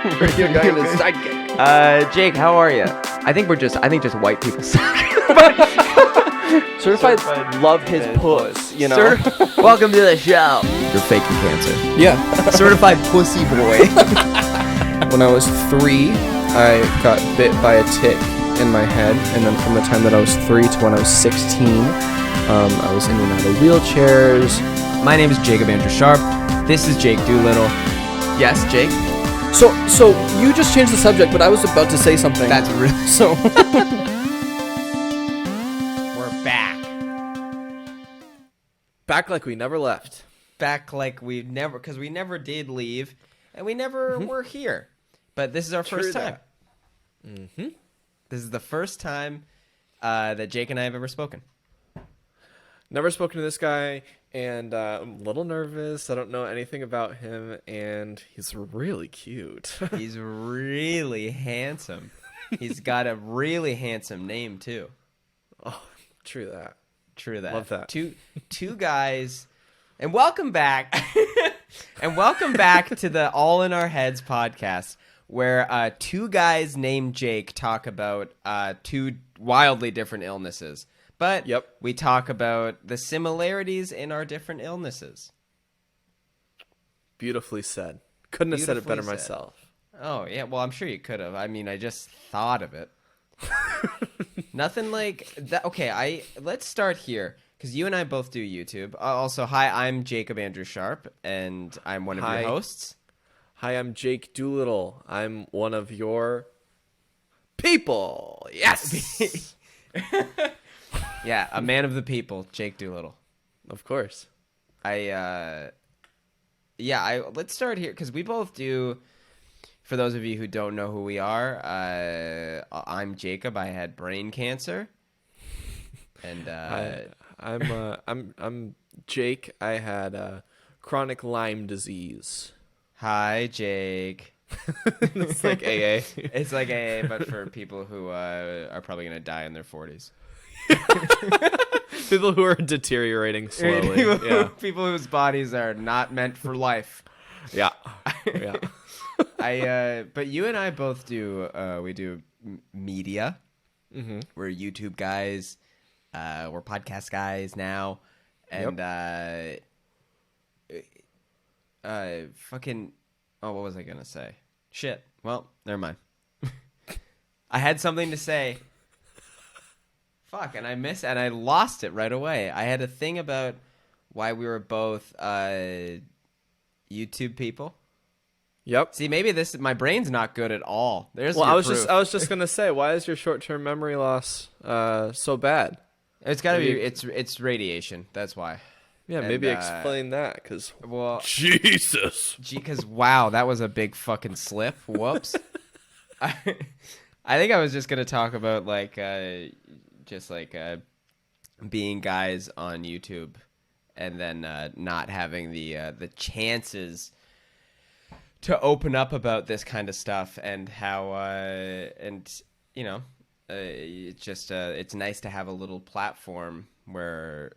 You're going to sidekick. Jake, how are you? I think just white people suck. Certified love his puss, you know. Welcome to the show. You're faking cancer. Yeah. Certified pussy boy. When I was 3, I got bit by a tick in my head, and then from the time that I was 3 to when I was 16, I was in and out of wheelchairs. My name is Jacob Andrew Sharpe. This is Jake Doolittle. Yes, Jake? So you just changed the subject, but I was about to say something. That's really... So... We're back. Back like we never left. Back like we never did leave, and we never were here. But this is our first time. Mm-hmm. This is the first time that Jake and I have ever spoken. Never spoken to this guy, and I'm a little nervous. I don't know anything about him, and he's really cute. He's really handsome. He's got a really handsome name, too. Oh, true that. True that. Love that. Two guys, and welcome back. And welcome back to the All in Our Heads podcast, where two guys named Jake talk about two wildly different illnesses. But we talk about the similarities in our different illnesses. Beautifully said. Couldn't have said it better myself. Oh, yeah. Well, I'm sure you could have. I mean, I just thought of it. Nothing like that. Okay, let's start here, because you and I both do YouTube. Also, hi, I'm Jacob Andrew Sharpe, and I'm one of your hosts. Hi, I'm Jake Doolittle. I'm one of your people. Yes! Yeah, a man of the people, Jake Doolittle. Of course. Let's start here, because we both do, for those of you who don't know who we are, I'm Jacob. I had brain cancer. And I'm Jake. I had chronic Lyme disease. Hi, Jake. It's like AA. It's like AA, but for people who are probably going to die in their 40s. People who are deteriorating slowly. People whose bodies are not meant for life. Yeah. But you and I both do. We do media. Mm-hmm. We're YouTube guys. We're podcast guys now, and fucking. Oh, what was I gonna say? Shit. Well, never mind. I had something to say. Fuck, and I lost it right away. I had a thing about why we were both YouTube people. Yep. See, maybe my brain's not good at all. I was just gonna say, why is your short-term memory loss so bad? It's gotta be it's radiation. That's why. Yeah, maybe explain that, because Jesus. Because wow, that was a big fucking slip. Whoops. I think I was just gonna talk about being guys on YouTube, and then not having the chances to open up about this kind of stuff, and how it's nice to have a little platform where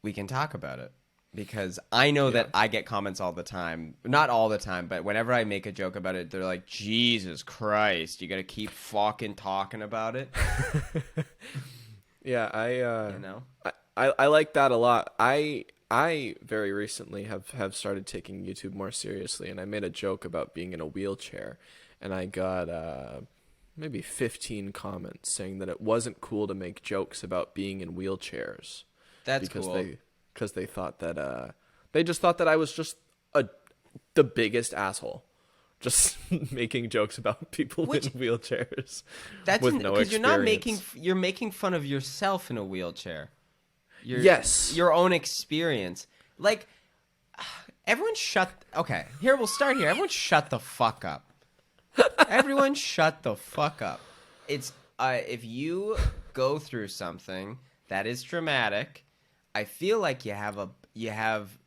we can talk about it, because I know that I get comments all the time, not all the time, but whenever I make a joke about it, they're like, Jesus Christ, you gotta keep fucking talking about it. Yeah, I like that a lot. I very recently have started taking YouTube more seriously, and I made a joke about being in a wheelchair, and I got maybe 15 comments saying that it wasn't cool to make jokes about being in wheelchairs. That's cool. Because they thought that they just thought that I was just the biggest asshole, just making jokes about people in wheelchairs. That's with no experience. You're making fun of yourself in a wheelchair. Your own experience. Like, everyone okay, here, we'll start here. Everyone shut the fuck up. Everyone shut the fuck up. It's, if you go through something that is traumatic, I feel like you have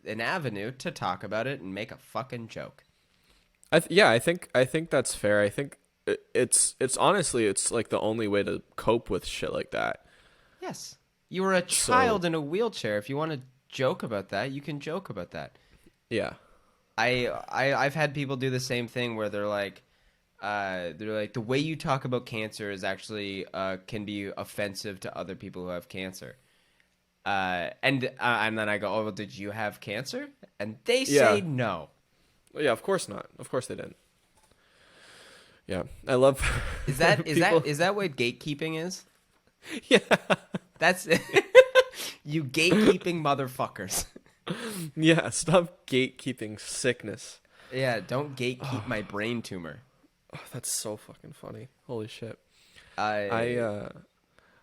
an avenue to talk about it and make a fucking joke. I think that's fair. I think it's honestly, it's like the only way to cope with shit like that. Yes. You were a child in a wheelchair. If you want to joke about that, you can joke about that. Yeah. I've had people do the same thing where they're like the way you talk about cancer is actually can be offensive to other people who have cancer. And then I go, oh, well, did you have cancer? And they say Yeah. no. Well, yeah, of course not. Of course they didn't. Yeah, I love. Is that people... is that what gatekeeping is? Yeah. That's you gatekeeping motherfuckers. Yeah, stop gatekeeping sickness. Yeah, don't gatekeep my brain tumor. Oh, that's so fucking funny. Holy shit. I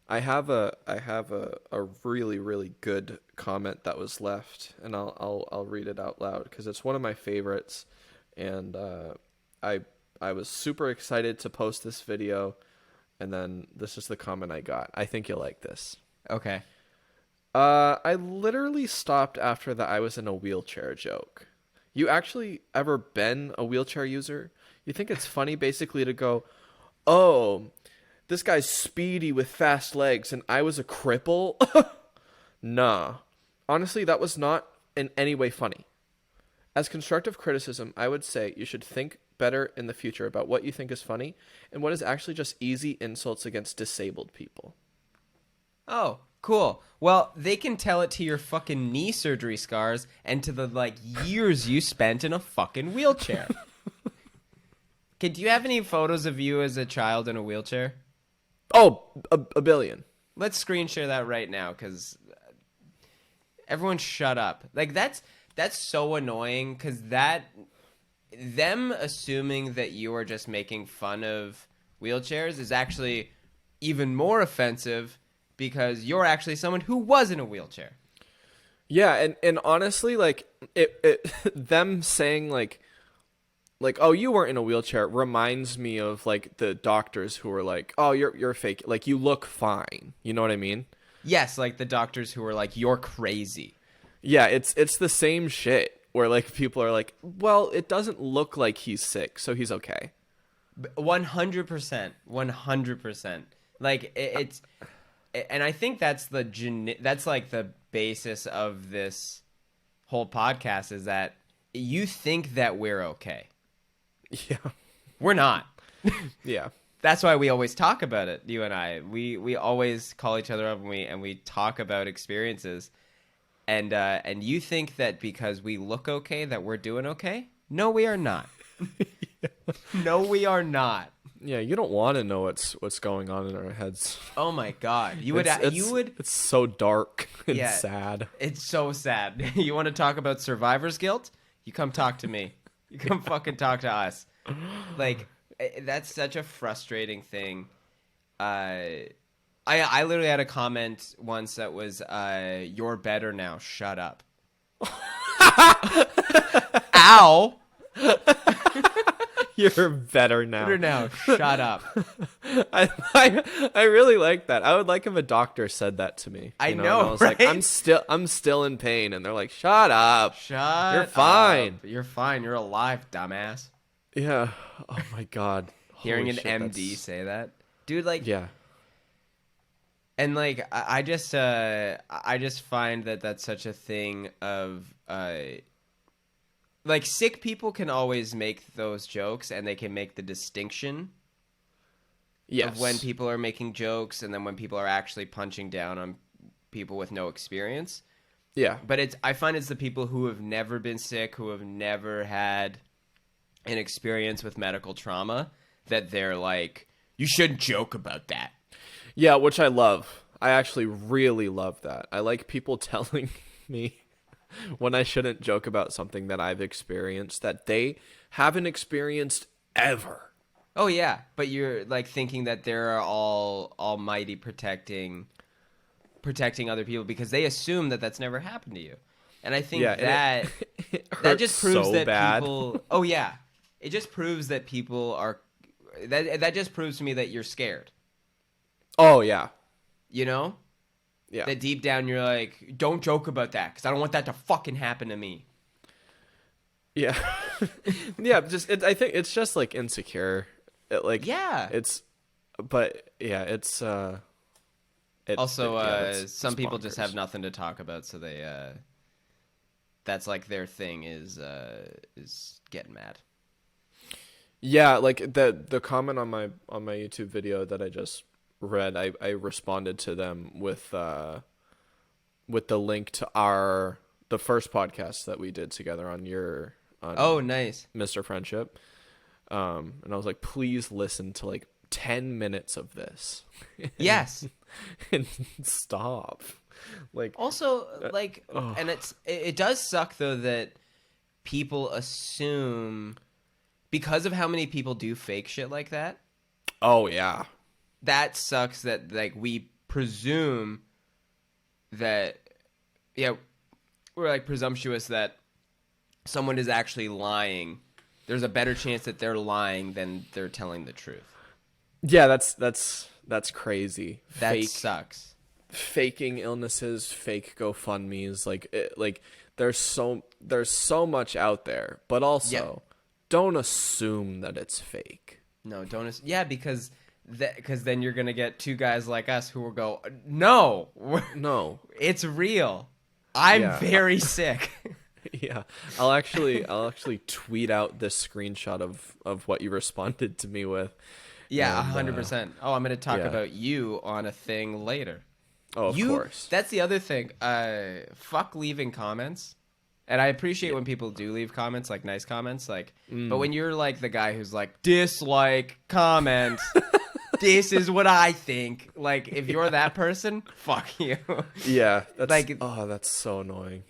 I have a really really good comment that was left, and I'll read it out loud because it's one of my favorites, and I was super excited to post this video, and then this is the comment I got. I think you'll like this. Okay. I literally stopped after the I was in a wheelchair joke. You actually ever been a wheelchair user? You think it's funny basically to go, oh, this guy's speedy with fast legs and I was a cripple? Nah. Honestly, that was not in any way funny. As constructive criticism, I would say you should think better in the future about what you think is funny and what is actually just easy insults against disabled people. Oh, cool. Well, they can tell it to your fucking knee surgery scars and to the like years you spent in a fucking wheelchair. Okay, do you have any photos of you as a child in a wheelchair? Oh, a billion. Let's screen share that right now, because everyone shut up. Like, that's so annoying, because them assuming that you are just making fun of wheelchairs is actually even more offensive, because you're actually someone who was in a wheelchair. Yeah, and honestly, like, it them saying, like, oh, you weren't in a wheelchair reminds me of, like, the doctors who were like, oh, you're fake. Like, you look fine. You know what I mean? Yes, like the doctors who were like, you're crazy. Yeah, it's the same shit where, like, people are like, well, it doesn't look like he's sick, so he's okay. 100%. 100%. Like, it's... And I think that's like the basis of this whole podcast, is that you think that we're okay. Yeah. We're not. Yeah. That's why we always talk about it, you and I. We always call each other up and we talk about experiences. And you think that because we look okay that we're doing okay? No, we are not. Yeah. No, we are not. Yeah, you don't want to know what's going on in our heads. Oh my god. It's so dark and Yeah, sad. It's so sad. You want to talk about survivor's guilt? You come talk to me. You come fucking talk to us. Like, that's such a frustrating thing. I literally had a comment once that was, you're better now, shut up. Ow! You're better now. Better now, shut up. I really like that. I would like if a doctor said that to me. I And know, I was right? like, I'm still in pain, and they're like, shut up. You're Up. fine. You're fine. You're alive, dumbass. Yeah. Oh my god. Hearing Holy an shit, MD say that, dude. Like, Yeah. and like, I just find that that's such a thing of like, sick people can always make those jokes, and they can make the distinction Yes. of when people are making jokes and then when people are actually punching down on people with no experience. Yeah. But I find it's the people who have never been sick, who have never had an experience with medical trauma, that they're like, you shouldn't joke about that. Yeah, which I love. I actually really love that. I like people telling me when I shouldn't joke about something that I've experienced that they haven't experienced ever. Oh yeah, but you're like thinking that they're all almighty protecting other people because they assume that that's never happened to you. And I think that that just proves so that bad. people oh yeah, it just proves that people are that just proves to me that you're scared. Oh yeah. You know? Yeah. That deep down you're like, don't joke about that because I don't want that to fucking happen to me. Yeah. Yeah, I think it's just like insecure. Yeah. But yeah, it's some people just have bonkers. nothing have nothing to talk about, so they that's like their thing is getting mad. Yeah, like the comment on my YouTube video that I just read, I responded to them with the link to the first podcast that we did together on Oh, nice. Mr. Friendship. And I was like, please listen to like 10 minutes of this. Yes. And stop. Like, also, like, and it does suck though that people assume, because of how many people do fake shit like that. Oh yeah. That sucks that like we presume that, yeah, we're like presumptuous that someone is actually lying. There's a better chance that they're lying than they're telling the truth. Yeah, that's crazy. That sucks. Faking illnesses, fake GoFundMes, like there's so much out there, but also don't assume that it's fake. No, don't. Yeah, because then you're gonna get two guys like us who will go, no, it's real. I'm very sick. Yeah, I'll actually tweet out this screenshot of what you responded to me with. Yeah, 100%. Oh, I'm gonna talk about you on a thing later. Oh, of course. That's the other thing. Fuck leaving comments. And I appreciate when people do leave comments, like nice comments, like. But when you're like the guy who's like dislike comment, this is what I think. Like, if you're that person, fuck you. Yeah, that's like. Oh, that's so annoying.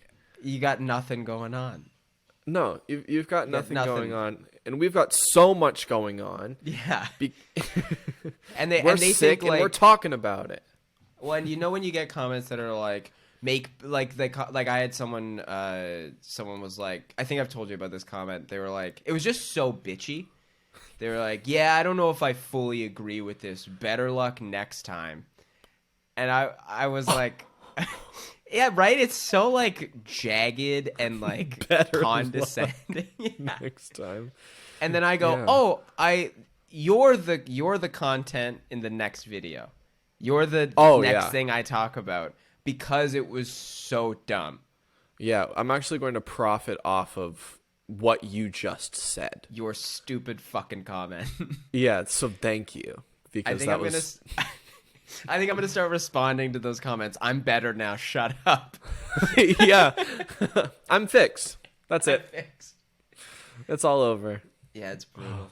You got nothing going on. No, you've got nothing going on, and we've got so much going on. Yeah. And they sick, and we're talking about it. When you get comments that are like I had someone was like, I think I've told you about this comment. They were like, it was just so bitchy. They were like, yeah, I don't know if I fully agree with this. Better luck next time. And I was like, yeah, right. It's so like jagged and like condescending. Next time. And then I go, you're the content in the next video. You're the next thing I talk about because it was so dumb. Yeah, I'm actually going to profit off of what you just said. Your stupid fucking comment. Yeah, so thank you. Because I think I'm going to start responding to those comments. I'm better now. Shut up. Yeah. I'm fixed. That's it. Fixed. It's all over. Yeah, it's brutal.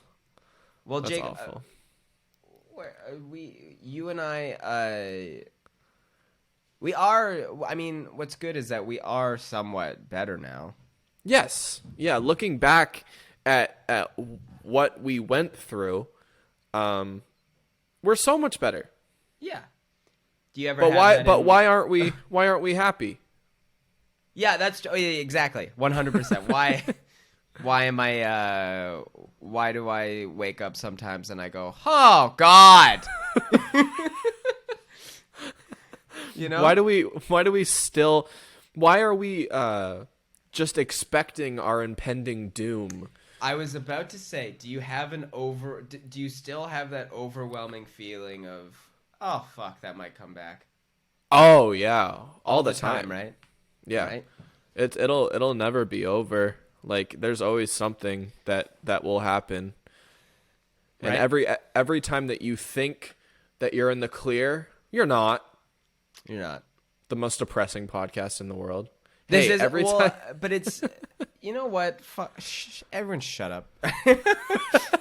Well, that's Jake, awful. You and I, we are, I mean, what's good is that we are somewhat better now. Yes. Yeah, looking back at what we went through, we're so much better. Yeah. Do you ever why aren't we happy? Yeah, that's exactly. 100%. Why do I wake up sometimes and I go, "Oh God." You know? Why are we just expecting our impending doom? I was about to say, do you still have that overwhelming feeling of, oh fuck, that might come back? Oh yeah, all the time, right? Yeah. Right? It'll never be over. Like there's always something that will happen. And every time that you think that you're in the clear, you're not. You're not. The most depressing podcast in the world. Time. But it's, you know what? Everyone shut up.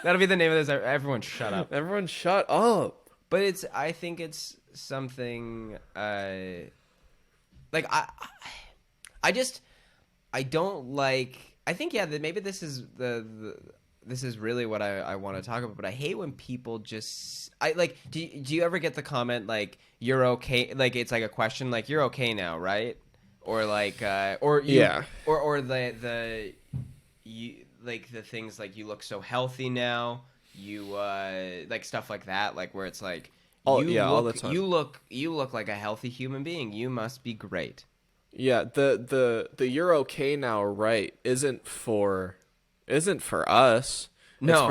That'll be the name of this. Everyone shut up. Everyone shut up. But I think it's something, like, I don't like, I think, maybe this is this is really what I want to talk about, but I hate when people just, do you ever get the comment, like, you're okay, like, it's like a question, like, you're okay now, right? Or like, or the things like, you look so healthy now, you, like, stuff like that, like, where it's like, all the time. You look like a healthy human being, you must be great. Yeah, the you're okay now, right, isn't for us. No. It's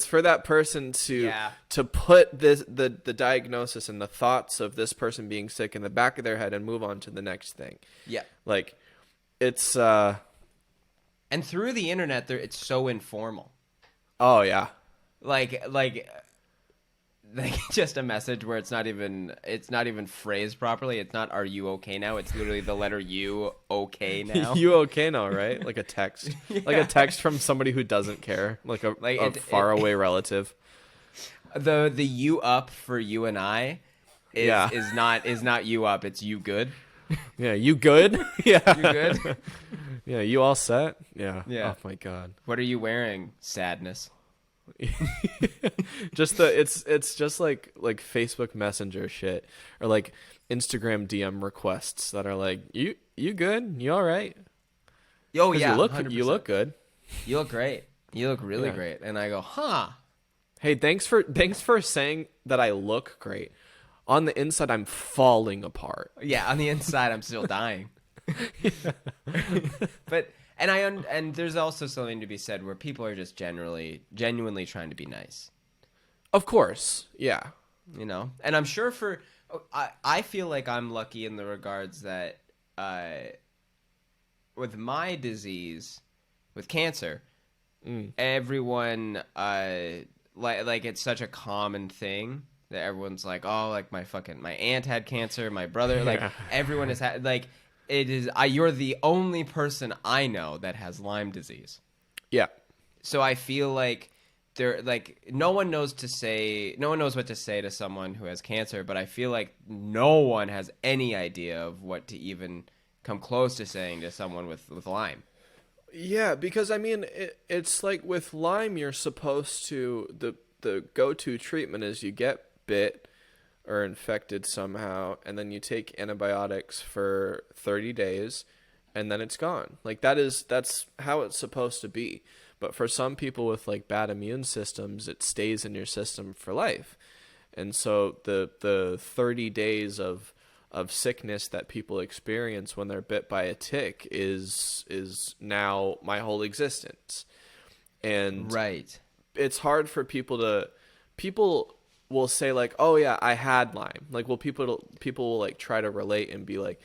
for that person to put the diagnosis and the thoughts of this person being sick in the back of their head and move on to the next thing. Yeah. Like it's And through the internet, it's so informal. oh yeah. Like just a message where it's not even phrased properly. It's not "Are you okay now?" It's literally the letter U. Okay now. You okay now, right? Like a text, Yeah. like a text from somebody who doesn't care, like a faraway relative. The "you up" for you and I Yeah. is not you up. It's you good. Yeah, you good? Yeah. You good? Yeah, you all set? Yeah. Yeah. Oh my god. What are you wearing? Sadness. It's just like Facebook Messenger shit or like Instagram DM requests that are like you good? You all right? Oh yeah, you look good. You look great. You look really Yeah. great. And I go, huh? Hey, thanks for saying that I look great. On the inside, I'm falling apart. Yeah, on the inside, I'm still dying. But and there's also something to be said where people are just genuinely trying to be nice. Of course, yeah. You know, and I'm sure I feel like I'm lucky in the regards that with my disease, with cancer, everyone like it's such a common thing that everyone's like, oh, like my aunt had cancer, my brother, like everyone has had, like, it is you're the only person I know that has Lyme disease. Yeah. So I feel like no one knows what to say to someone who has cancer, but I feel like no one has any idea of what to even come close to saying to someone with Lyme. Yeah, because I mean, it's like with Lyme, you're supposed to the go-to treatment is you get bit or infected somehow, and then you take antibiotics for 30 days, and then it's gone. Like that's how it's supposed to be. But for some people with like bad immune systems, it stays in your system for life. And so the 30 days of sickness that people experience when they're bit by a tick is now my whole existence. And Right. it's hard for people will say like, oh yeah, I had Lyme. Like, well, people will like try to relate and be like,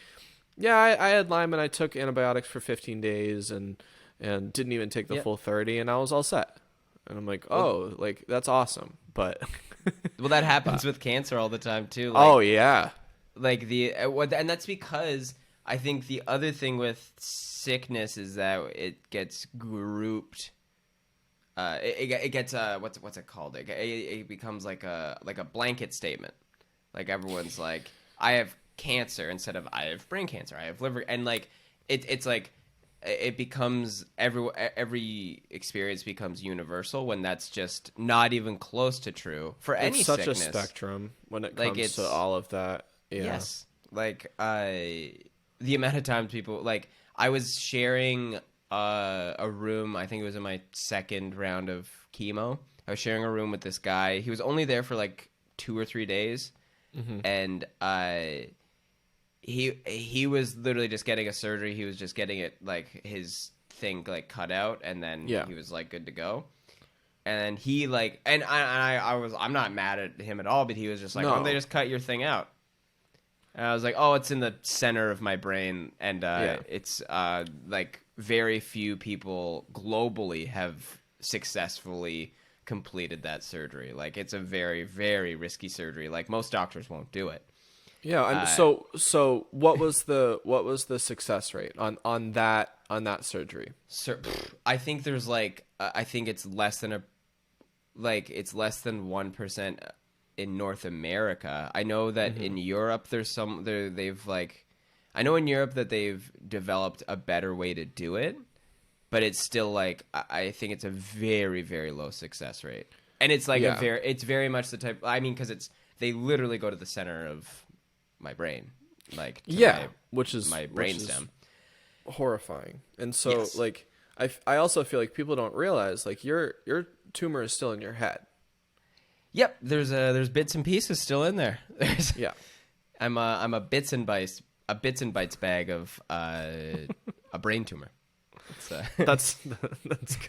yeah, I had Lyme and I took antibiotics for 15 days and didn't even take the full 30 and I was all set. And I'm like, oh, like that's awesome. But well, that happens with cancer all the time too. Like, oh yeah. Like and that's because I think the other thing with sickness is that it gets grouped. It gets what's it called? It becomes like a blanket statement. Like everyone's like, I have cancer instead of I have brain cancer. I have liver, and like it's like it becomes every experience becomes universal when that's just not even close to true for any sickness. It's such a spectrum when it comes to all of that. Yeah. Yes, like the amount of times people like I was sharing a room. I think it was in my second round of chemo. I was sharing a room with this guy. He was only there for like 2 or 3 days, and he was literally just getting a surgery. He was just getting it like his thing like cut out, and then he was like good to go. And then he like, and I'm not mad at him at all, but he was just like, why don't they just cut your thing out? And I was like, oh, it's in the center of my brain, and it's like very few people globally have successfully completed that surgery. Like it's a very, very risky surgery. Like most doctors won't do it. Yeah. So what was the success rate on that surgery? I think there's like I think it's less than 1% in North America. I know that in Europe I know in Europe that they've developed a better way to do it, but it's still like I think it's a very, very low success rate. And it's like it's very much the type, I mean, cuz they literally go to the center of my brain, like which is my brainstem. Horrifying. And so like I also feel like people don't realize like your tumor is still in your head. Yep, there's bits and pieces still in there. I'm a bits and bytes bag of a brain tumor. That's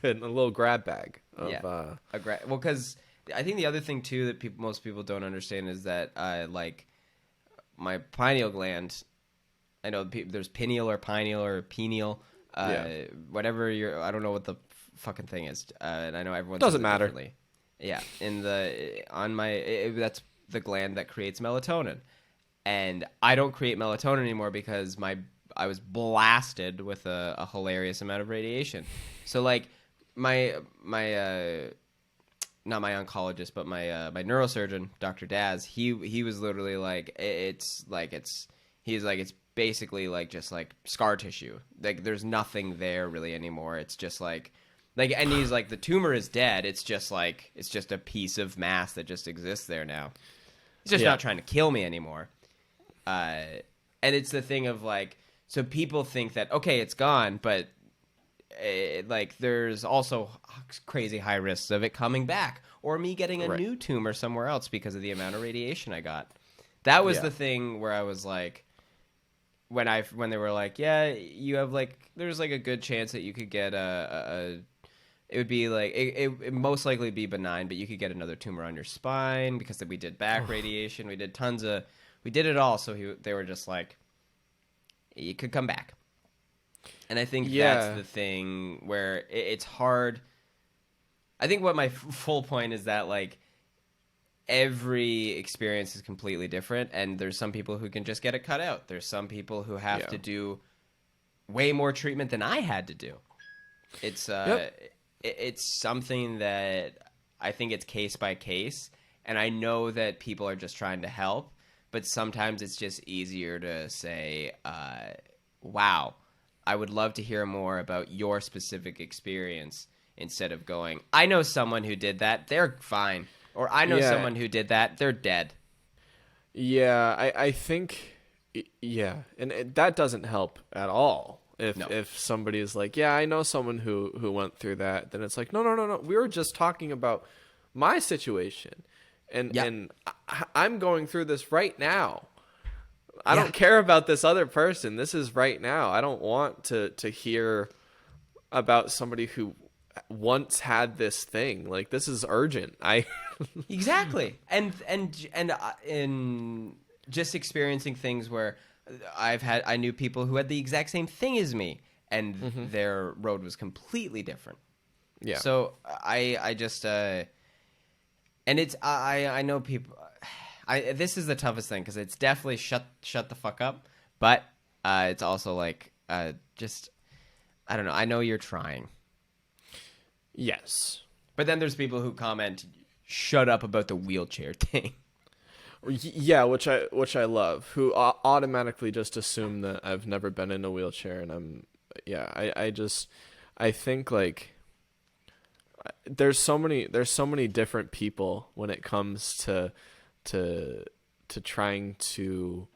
good. A little grab bag of well, because I think the other thing too that most people don't understand is that like my pineal gland I know there's pineal or pineal or penial, whatever I don't know what the fucking thing is, and I know everyone Doesn't says it matter. differently. Yeah, that's the gland that creates melatonin, and I don't create melatonin anymore because I was blasted with a hilarious amount of radiation. So like my not my oncologist, but my neurosurgeon, Dr. Daz, he was literally like, it's basically like just like scar tissue. Like there's nothing there really anymore. It's just like, and he's like, the tumor is dead. It's just a piece of mass that just exists there now. He's just not trying to kill me anymore. And it's the thing of like, so people think that, okay, it's gone, but like there's also crazy high risks of it coming back or me getting a new tumor somewhere else because of the amount of radiation I got. That was the thing where I was like, when they were like, yeah, you have like, there's like a good chance that you could get it would be like, it most likely be benign, but you could get another tumor on your spine because we did back radiation. We did we did it all. So they were just like, you could come back. And I think that's the thing where it's hard. I think what my full point is that like every experience is completely different, and there's some people who can just get it cut out. There's some people who have to do way more treatment than I had to do. It's it's something that I think it's case by case, and I know that people are just trying to help, but sometimes it's just easier to say, wow, I would love to hear more about your specific experience instead of going, I know someone who did that, they're fine. Or I know someone who did that, they're dead. Yeah, I think, and that doesn't help at all. If somebody is like, yeah, I know someone who went through that, then it's like, no. We were just talking about my situation, and I'm going through this right now. I don't care about this other person. This is right now. I don't want to hear about somebody who once had this thing. Like, this is urgent. Exactly. And in just experiencing things where I knew people who had the exact same thing as me, and their road was completely different. Yeah. So I just and it's I know people. This is the toughest thing because it's definitely shut the fuck up, but it's also like just I don't know. I know you're trying. Yes. But then there's people who comment, "Shut up about the wheelchair thing." Yeah, which I love. Who automatically just assume that I've never been in a wheelchair, and I think like there's so many different people when it comes to trying to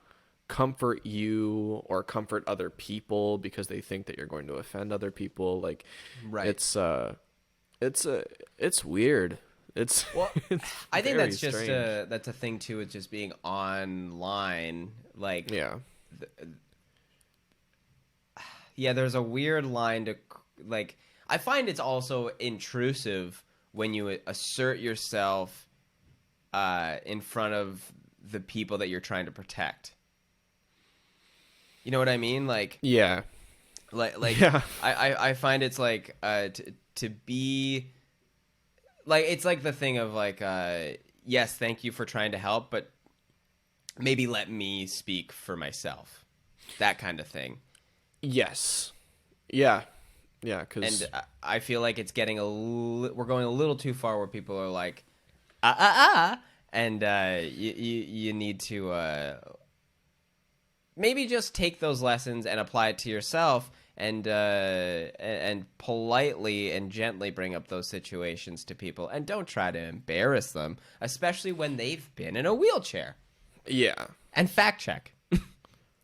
comfort you or comfort other people because they think that you're going to offend other people. Like, it's weird. It's I think that's just that's a thing too. It's just being online. Like, there's a weird line to like. I find it's also intrusive when you assert yourself in front of the people that you're trying to protect. You know what I mean? Like, I find it's like to be like, it's like the thing of like, yes, thank you for trying to help, but maybe let me speak for myself. That kind of thing. Yes. Yeah. Yeah. And I feel like it's getting we're going a little too far where people are like, and you need to maybe just take those lessons and apply it to yourself, and politely and gently bring up those situations to people, and don't try to embarrass them, especially when they've been in a wheelchair. Yeah. And fact check.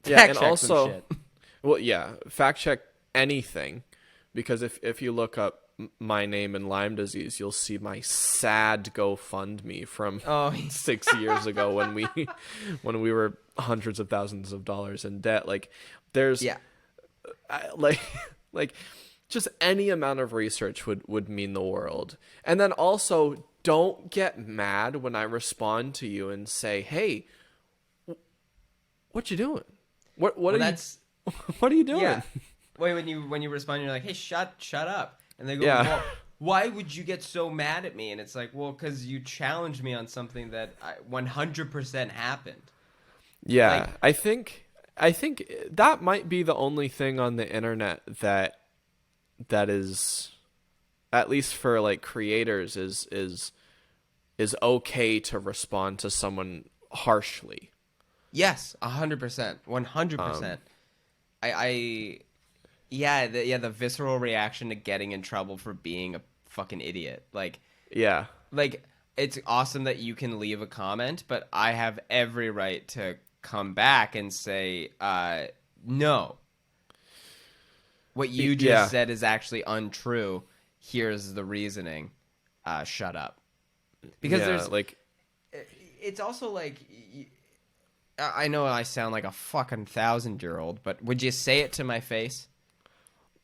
And also, fact check anything, because if you look up my name and Lyme disease, you'll see my sad GoFundMe from 6 years ago when we were hundreds of thousands of dollars in debt. Like, there's like just any amount of research would mean the world. And then also, don't get mad when I respond to you and say, hey, what you doing? What are you what are you doing? Yeah. Wait, when you respond, you're like, hey, shut up. And they go, Yeah. well, why would you get so mad at me? And it's like, well, because you challenged me on something that 100% happened. Yeah, I think that might be the only thing on the internet that is, at least for like creators, is okay to respond to someone harshly. Yes, 100%, 100%. The visceral reaction to getting in trouble for being a fucking idiot. Like it's awesome that you can leave a comment, but I have every right to come back and say, no. What you just said is actually untrue. Here's the reasoning. Shut up. Because there's like, it's also like, I know I sound like a fucking 1,000-year-old, but would you say it to my face?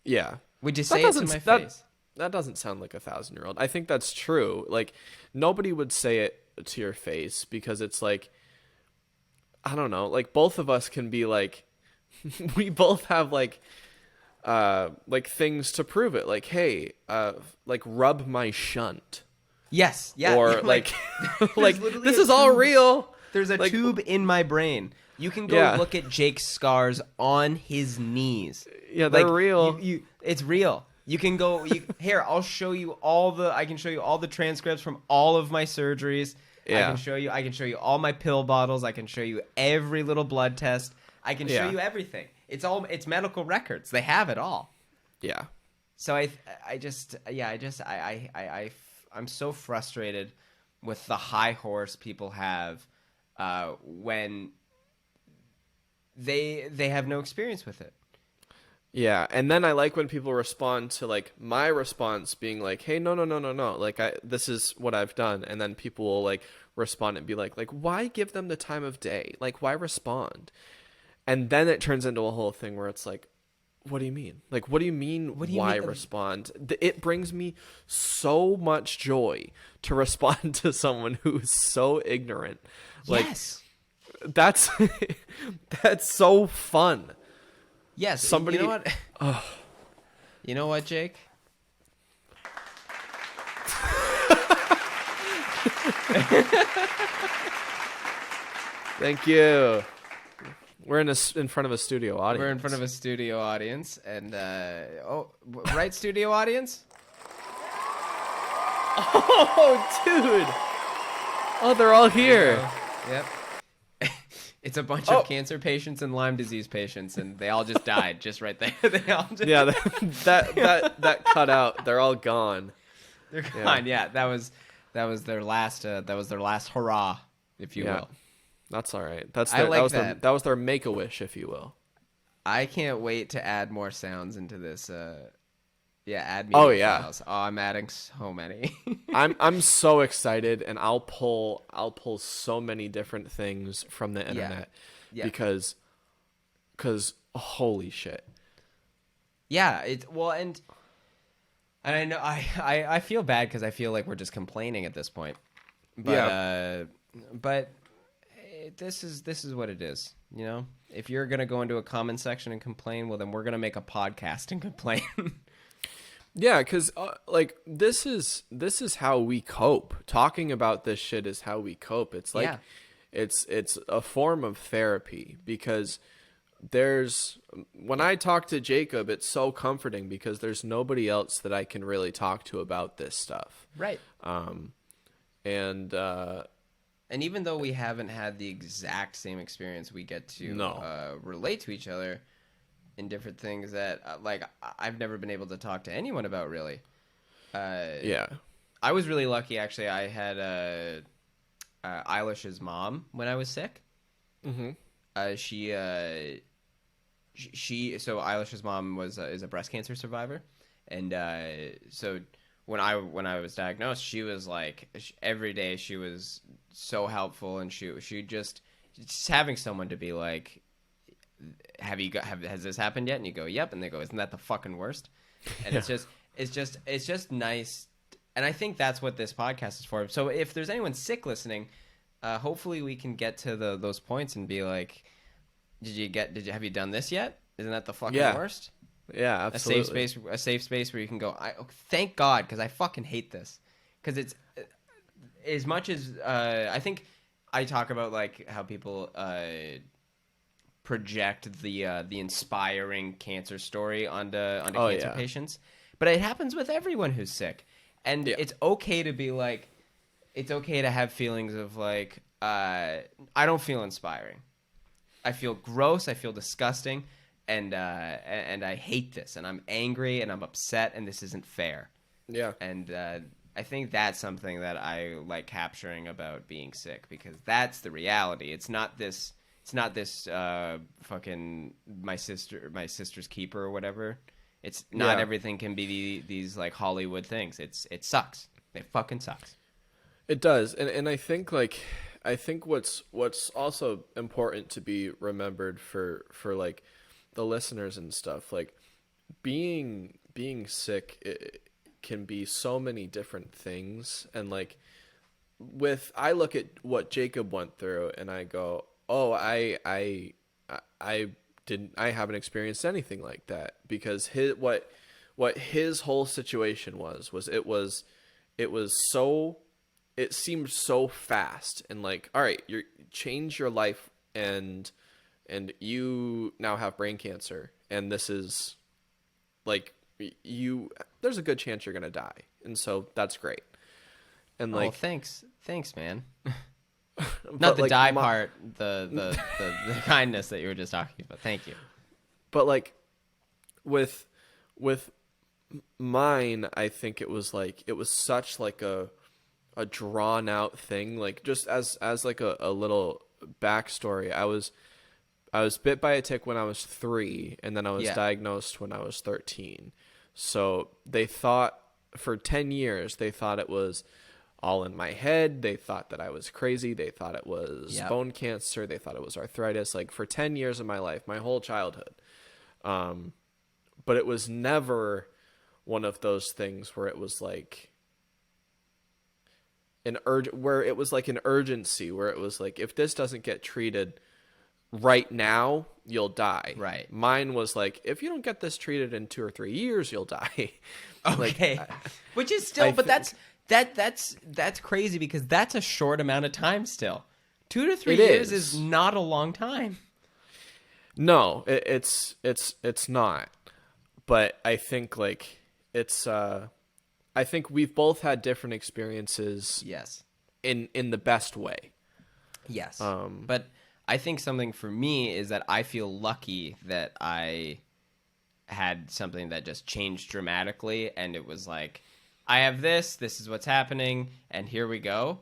Yeah. Would you say it to my face? That doesn't sound like a 1,000-year-old. I think that's true. Like, nobody would say it to your face because it's like, I don't know, like both of us can be like, we both have like things to prove it. Like, hey, like rub my shunt. Yes. Yeah. Or like this is all real. There's a tube in my brain. You can go look at Jake's scars on his knees. Yeah, they're real. It's real. You can go here. I'll show you I can show you all the transcripts from all of my surgeries. Yeah. I can show you all my pill bottles. I can show you every little blood test. I can show you everything. It's medical records. They have it all. Yeah. So I'm so frustrated with the high horse people have when they have no experience with it. Yeah, and then I like when people respond to like my response being like, "Hey, no, like this is what I've done," and then people will like respond and be like, why give them the time of day? Like, why respond? And then it turns into a whole thing where it's like, what do you mean? Like, what do you mean? Why respond? It brings me so much joy to respond to someone who is so ignorant. Like, yes, that's so fun. Yes, somebody. You know what? Oh. You know what, Jake? Thank you. We're in front of a studio audience. We're in front of a studio audience, and right, studio audience. Oh, dude! Oh, they're all here. Yep. It's a bunch of cancer patients and Lyme disease patients, and they all just died just right there. They all just... Yeah, that cut out. They're all gone. They're gone. Yeah, that was their last hurrah, if you will. That's all right. That was their make-a-wish, if you will. I can't wait to add more sounds into this. Add me. Files. Oh, I'm adding so many. I'm so excited, and I'll pull so many different things from the internet because holy shit. Yeah, and I know I feel bad because I feel like we're just complaining at this point. But but this is what it is, you know? If you're going to go into a comment section and complain, well then we're going to make a podcast and complain. Yeah, because like this is how we cope. Talking about this shit is how we cope. It's like it's a form of therapy because when I talk to Jacob, it's so comforting because there's nobody else that I can really talk to about this stuff. Right. And even though we haven't had the exact same experience, we get to relate to each other in different things that like I've never been able to talk to anyone about really. I was really lucky actually. I had Eilish's mom when I was sick. Mm-hmm. So Eilish's mom is a breast cancer survivor, and so when I was diagnosed, she was like every day she was so helpful, and she just having someone to be like, has this happened yet? And you go, yep. And they go, isn't that the fucking worst? And it's just nice. And I think that's what this podcast is for. So if there's anyone sick listening, hopefully we can get to those points and be like, Have you done this yet? Isn't that the fucking Yeah. worst? Yeah, absolutely. A safe space where you can go. Thank God, because I fucking hate this. Because it's as much as I think I talk about like how people project the inspiring cancer story onto cancer patients, but it happens with everyone who's sick, and it's okay to be like, it's okay to have feelings of like, I don't feel inspiring. I feel gross. I feel disgusting. And I hate this, and I'm angry, and I'm upset, and this isn't fair. Yeah. And I think that's something that I like capturing about being sick, because that's the reality. It's not this fucking my sister's keeper or whatever. It's not everything can be these like Hollywood things. It sucks. It fucking sucks. It does. And I think what's also important to be remembered for like the listeners and stuff, like being sick, it can be so many different things. And like I look at what Jacob went through and I go, oh, I haven't experienced anything like that, because what his whole situation was it seemed so fast, and like, all right, you change your life, and you now have brain cancer, and this is like, there's a good chance you're gonna die, and so that's great. And like, thanks man. Not the die part, the kindness that you were just talking about. Thank you. But like with mine, I think it was such like a drawn out thing. Like, just as like a little backstory, I was bit by a tick when I was 3, and then I was diagnosed when I was 13. So they thought for 10 years, they thought it was all in my head. They thought that I was crazy. They thought it was bone cancer. They thought it was arthritis. Like, for 10 years of my life, my whole childhood. But it was never one of those things where it was like an urgency, where it was like, if this doesn't get treated right now, you'll die. Right. Mine was like, if you don't get this treated in 2 or 3 years, you'll die. Okay. Which is still, that's crazy, because that's a short amount of time still. 2 to 3 years is not a long time. No, it's not. But I think like I think we've both had different experiences. Yes. In the best way. Yes. But I think something for me is that I feel lucky that I had something that just changed dramatically, and it was like, I have this is what's happening, and here we go.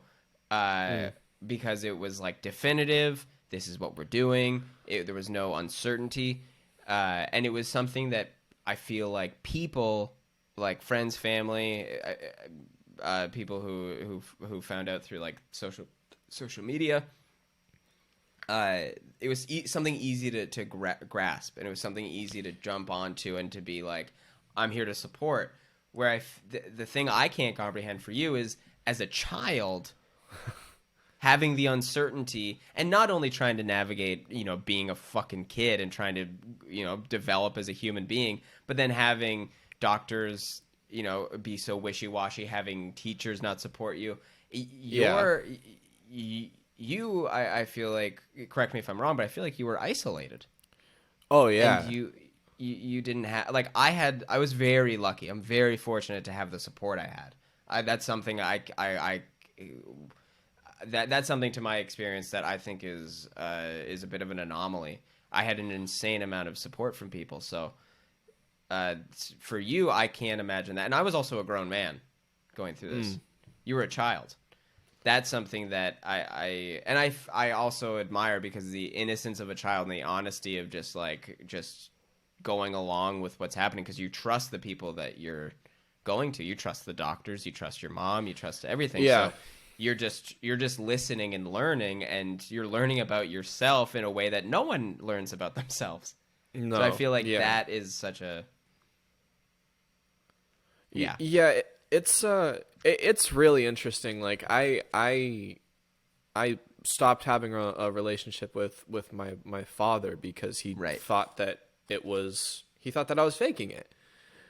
Because it was like definitive, this is what we're doing. There was no uncertainty. And it was something that I feel like people, like friends, family, people who found out through like social media, it was something easy to grasp, and it was something easy to jump onto and to be like, I'm here to support. Where the thing I can't comprehend for you is, as a child, having the uncertainty, and not only trying to navigate, being a fucking kid and trying to, develop as a human being, but then having doctors, be so wishy-washy, having teachers not support you. I feel like, correct me if I'm wrong, but I feel like you were isolated. Oh yeah. And you didn't have, like, I was very lucky. I'm very fortunate to have the support I had. That's something that's something to my experience that I think is a bit of an anomaly. I had an insane amount of support from people. So for you, I can't imagine that. And I was also a grown man going through this. You were a child. That's something that I also admire, because the innocence of a child and the honesty of just going along with what's happening, because you trust the people that you're going to. You trust the doctors, you trust your mom, you trust everything. Yeah. So you're just listening and learning, and you're learning about yourself in a way that no one learns about themselves. No. So I feel like that is such a it's really interesting. Like I stopped having a relationship with my father because he thought that he thought that I was faking it.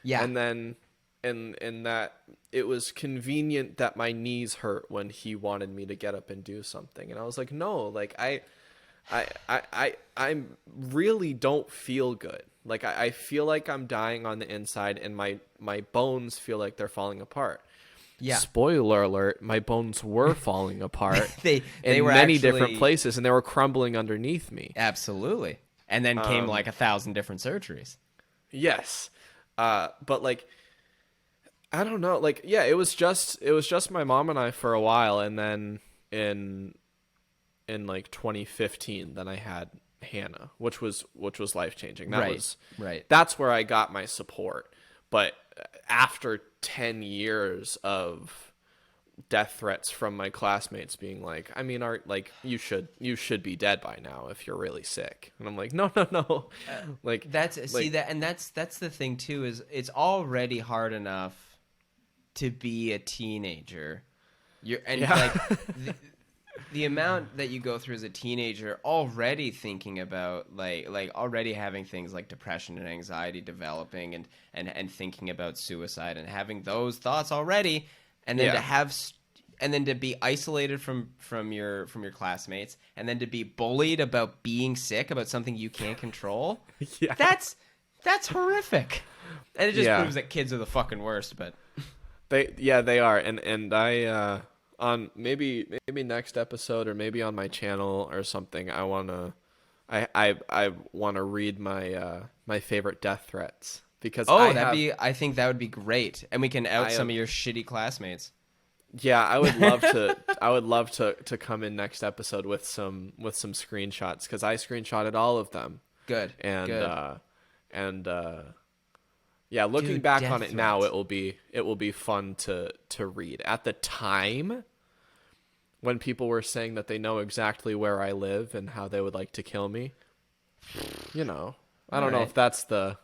Yeah. And then and that it was convenient that my knees hurt when he wanted me to get up and do something. And I was like, no, like I really don't feel good. Like I feel like I'm dying on the inside, and my bones feel like they're falling apart. Yeah. Spoiler alert, my bones were falling apart they in were many actually... different places, and they were crumbling underneath me. Absolutely. And then came like 1,000 different surgeries. Yes. But like, I don't know. Like, yeah, it was just my mom and I for a while. And then in like 2015, then I had Hannah, which was life changing. That's where I got my support. But after 10 years of death threats from my classmates being like, I mean, you should be dead by now if you're really sick. And I'm like, no. Like that's the thing too, is it's already hard enough to be a teenager. The amount that you go through as a teenager, already thinking about like already having things like depression and anxiety developing, and thinking about suicide and having those thoughts already, and then to be isolated from your classmates, and then to be bullied about being sick, about something you can't control. Yeah. That's horrific. And it just proves that kids are the fucking worst, but they are. And I on maybe next episode, or maybe on my channel or something, I wanna read my favorite death threats, because I think that would be great, and we can out some of your shitty classmates. Yeah, I would love to come in next episode with some screenshots, because I screenshotted all of them. Good. And yeah, looking back on it now, it will be fun to read. At the time, when people were saying that they know exactly where I live and how they would like to kill me, I don't know if that's the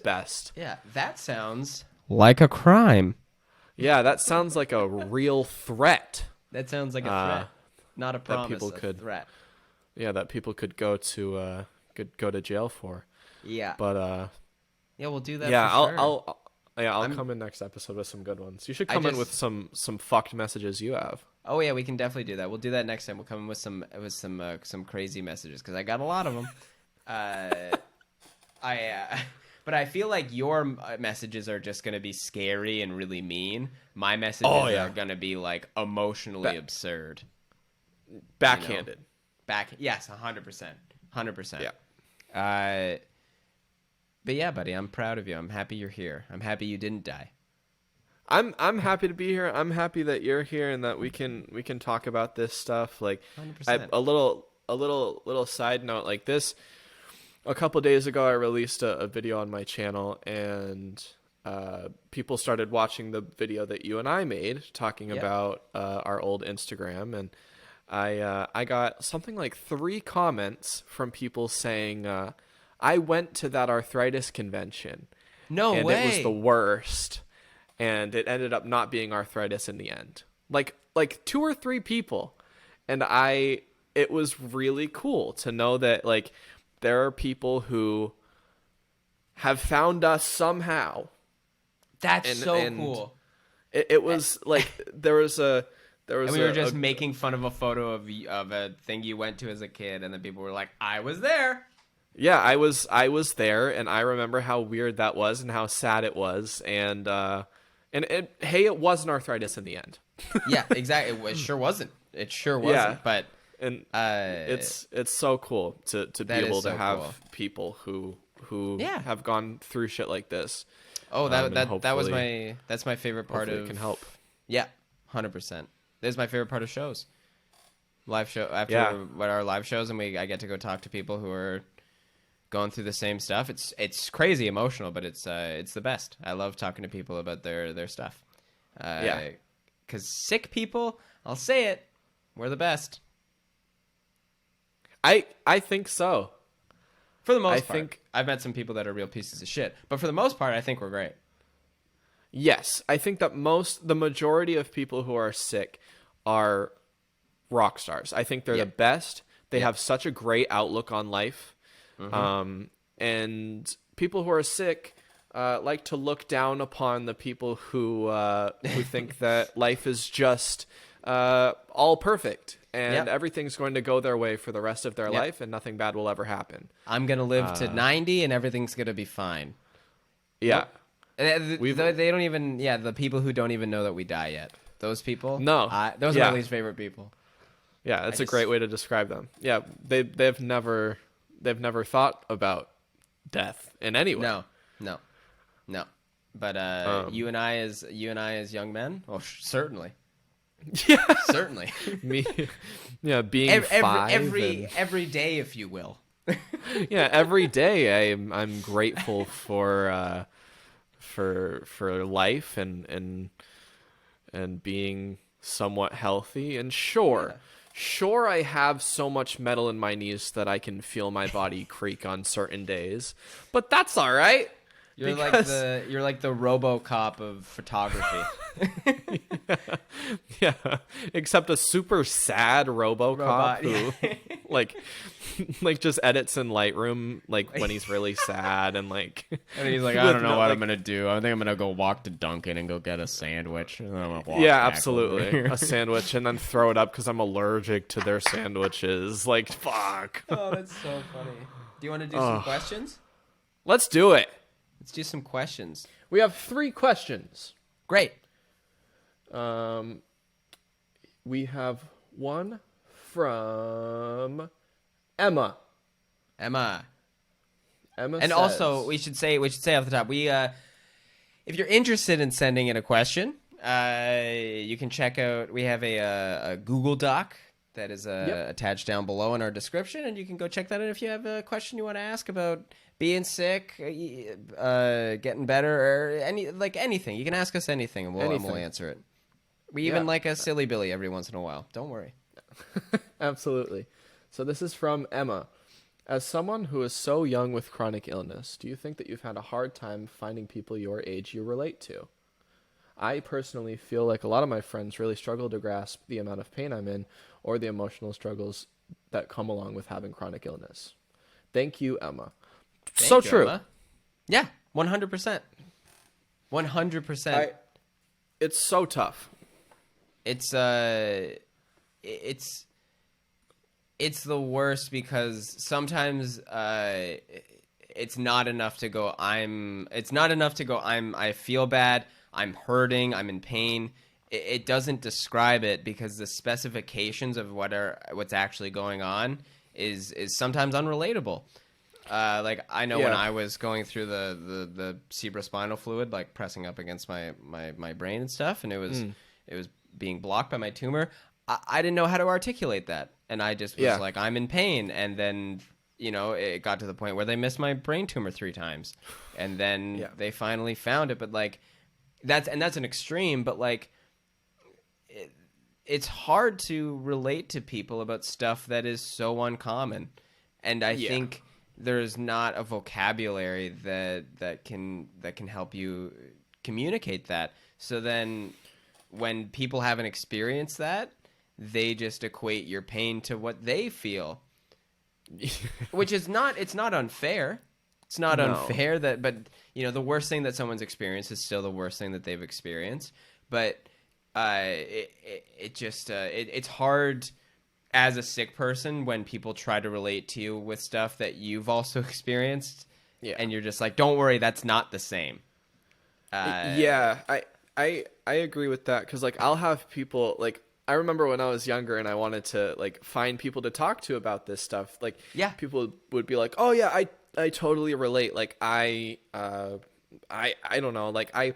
best. Yeah, that sounds like a crime. Yeah, that sounds like a real threat. That sounds like a threat, not a promise. Threat. Yeah, that people could go to jail for. Yeah. But yeah, we'll do that. Yeah, for sure. I'll come in next episode with some good ones. You should come in with some fucked messages you have. Oh yeah, we can definitely do that. We'll do that next time. We'll come in with some crazy messages, because I got a lot of them. But I feel like your messages are just going to be scary and really mean. My messages are going to be like emotionally absurd. Backhanded. Yes, 100%. 100%. Yeah. But yeah, buddy, I'm proud of you. I'm happy you're here. I'm happy you didn't die. I'm happy to be here. I'm happy that you're here and that we can talk about this stuff. Like, 100%. A little side note, like this. A couple days ago, I released a video on my channel, and people started watching the video that you and I made talking about our old Instagram, and I got something like 3 comments from people saying, I went to that arthritis convention. No way. And it was the worst. And it ended up not being arthritis in the end. Like 2 or 3 people. And it was really cool to know that, like, there are people who have found us somehow. That's cool. It was like there was and we were just making fun of a photo of a thing you went to as a kid, and then people were like, I was there. Yeah, I was there, and I remember how weird that was and how sad it was, and hey, it wasn't arthritis in the end. Yeah, exactly. It sure wasn't. Yeah. But and it's so cool to be able to have people who have gone through shit like this. Oh, that's my favorite part of. It can help. Yeah, 100%. That's my favorite part of shows. Live show after our live shows, and I get to go talk to people who are going through the same stuff. It's crazy emotional, but it's the best. I love talking to people about their stuff. Because sick people, I'll say it, we're the best. I think so. For the most part. I've met some people that are real pieces of shit, but for the most part, I think we're great. Yes, I think that the majority of people who are sick are rock stars. I think they're the best. They have such a great outlook on life. And people who are sick like to look down upon the people who think that life is just all perfect and everything's going to go their way for the rest of their life and nothing bad will ever happen. I'm going to live to 90 and everything's going to be fine. Yeah. Nope. They don't even, the people who don't even know that we die yet. Those people? No. Those are my least favorite people. Yeah, that's a great way to describe them. Yeah, they've never thought about death in any way. No. But you and I as young men, certainly. Yeah, certainly. Me, being every day, if you will. Yeah, every day I'm grateful for life and being somewhat healthy. And sure, I have so much metal in my knees that I can feel my body creak on certain days, but that's all right. You're like the RoboCop of photography. Yeah, except a super sad RoboCop who like just edits in Lightroom like when he's really sad and like and he's like, I don't know what I'm gonna do. I think I'm gonna go walk to Dunkin' and go get a sandwich. And then I'm gonna walk back absolutely a sandwich and then throw it up because I'm allergic to their sandwiches. Like fuck. Oh, that's so funny. Do you want to do some questions? Let's do it. Let's do some questions. We have 3 questions. Great. We have one from Emma. And says, also, we should say off the top, if you're interested in sending in a question, you can check out. We have a Google Doc that is attached down below in our description, and you can go check that out if you have a question you want to ask about being sick, getting better, or anything. You can ask us anything, and we'll answer it. We even like a silly Billy every once in a while. Don't worry. Absolutely. So this is from Emma. As someone who is so young with chronic illness, do you think that you've had a hard time finding people your age you relate to? I personally feel like a lot of my friends really struggle to grasp the amount of pain I'm in or the emotional struggles that come along with having chronic illness. Thank you, Emma. Thank you, true. Emma. Yeah, 100%. 100%. It's so tough. It's the worst because sometimes it's not enough to go I feel bad, I'm hurting, I'm in pain. It doesn't describe it because the specifications of what's actually going on is sometimes unrelatable. Like I know when I was going through the cerebrospinal fluid, like pressing up against my brain and stuff, and it was being blocked by my tumor. I didn't know how to articulate that, and I just was like, I'm in pain, and then it got to the point where they missed my brain tumor 3 times, and then they finally found it. But like that's an extreme, but like it's hard to relate to people about stuff that is so uncommon, and I think there's not a vocabulary that can help you communicate that. So then when people haven't experienced that, they just equate your pain to what they feel, which is it's not unfair. It's not unfair but the worst thing that someone's experienced is still the worst thing that they've experienced. But it's hard as a sick person when people try to relate to you with stuff that you've also experienced, and you're just like, don't worry, that's not the same. I agree with that because like I'll have people like I remember when I was younger and I wanted to like find people to talk to about this stuff. Like people would be like, oh yeah, I totally relate. Like I don't know, like I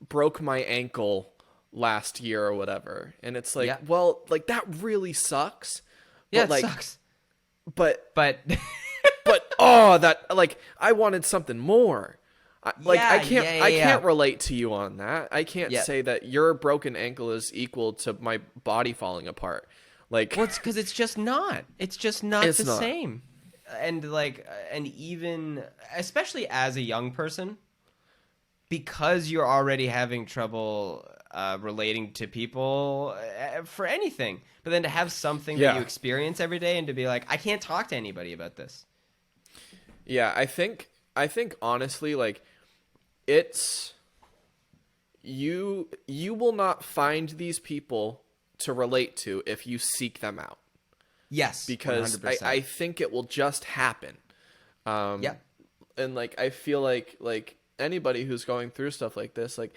broke my ankle last year or whatever, and it's like well, like that really sucks. It like, sucks. But that like I wanted something more. I can't relate to you on that. I can't say that your broken ankle is equal to my body falling apart. Like, well, it's because it's just not the same. And like, and even especially as a young person, because you're already having trouble relating to people for anything. But then to have something that you experience every day and to be like, I can't talk to anybody about this. Yeah, I think honestly, like, it's you will not find these people to relate to if you seek them out. Yes, because 100%. I think it will just happen. Yeah. And like I feel like anybody who's going through stuff like this, like,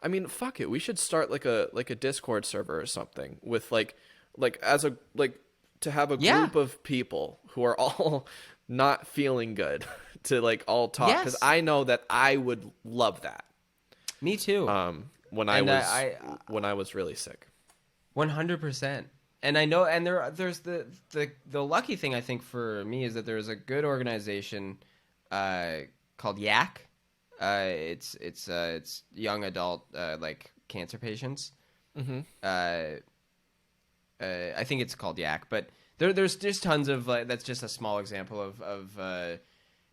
I mean, fuck it, we should start like a Discord server or something with like as a like to have a group of people who are all not feeling good to like all talk, because I know that I would love that. Me too. When I was really sick. 100%. And I know, and there's the lucky thing I think for me is that there's a good organization called Yak. It's young adult like cancer patients. Mm-hmm. I think it's called Yak, but there's just tons of like, that's just a small example of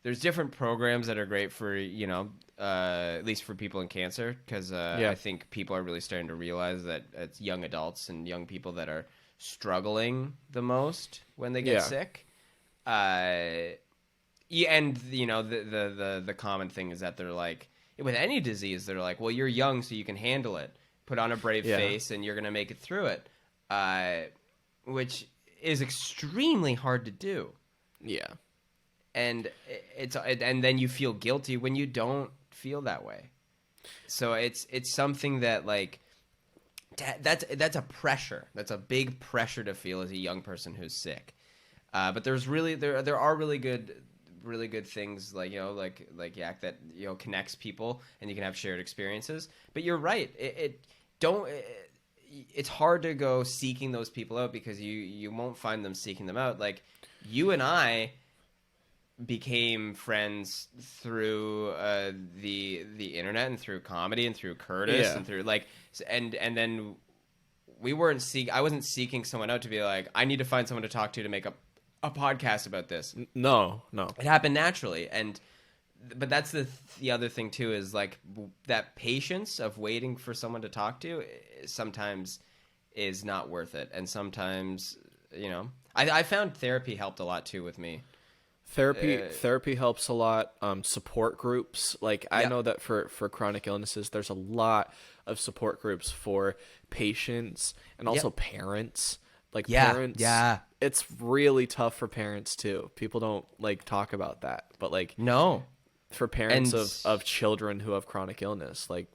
there's different programs that are great for at least for people in cancer, because I think people are really starting to realize that it's young adults and young people that are struggling the most when they get sick. And the common thing is that they're like, with any disease, they're like, well, you're young, so you can handle it. Put on a brave face, and you're gonna make it through it. Which is extremely hard to do. Yeah. And and then you feel guilty when you don't feel that way. So it's something that like that's a pressure. That's a big pressure to feel as a young person who's sick. But there's really there are really good things like like Yak that connects people and you can have shared experiences. But you're right. It's hard to go seeking those people out because you won't find them seeking them out. Like you and I became friends through the internet and through comedy and through Curtis and through like and then we weren't I wasn't seeking someone out to be like, I need to find someone to talk to make a podcast about this. No, it happened naturally. But that's the other thing too, is like that patience of waiting for someone to talk to sometimes is not worth it. And sometimes, I found therapy helped a lot too with me. Therapy helps a lot. Support groups. Like I know that for chronic illnesses, there's a lot of support groups for patients and also parents. Like parents, it's really tough for parents too. People don't like talk about that, but like for parents of children who have chronic illness, like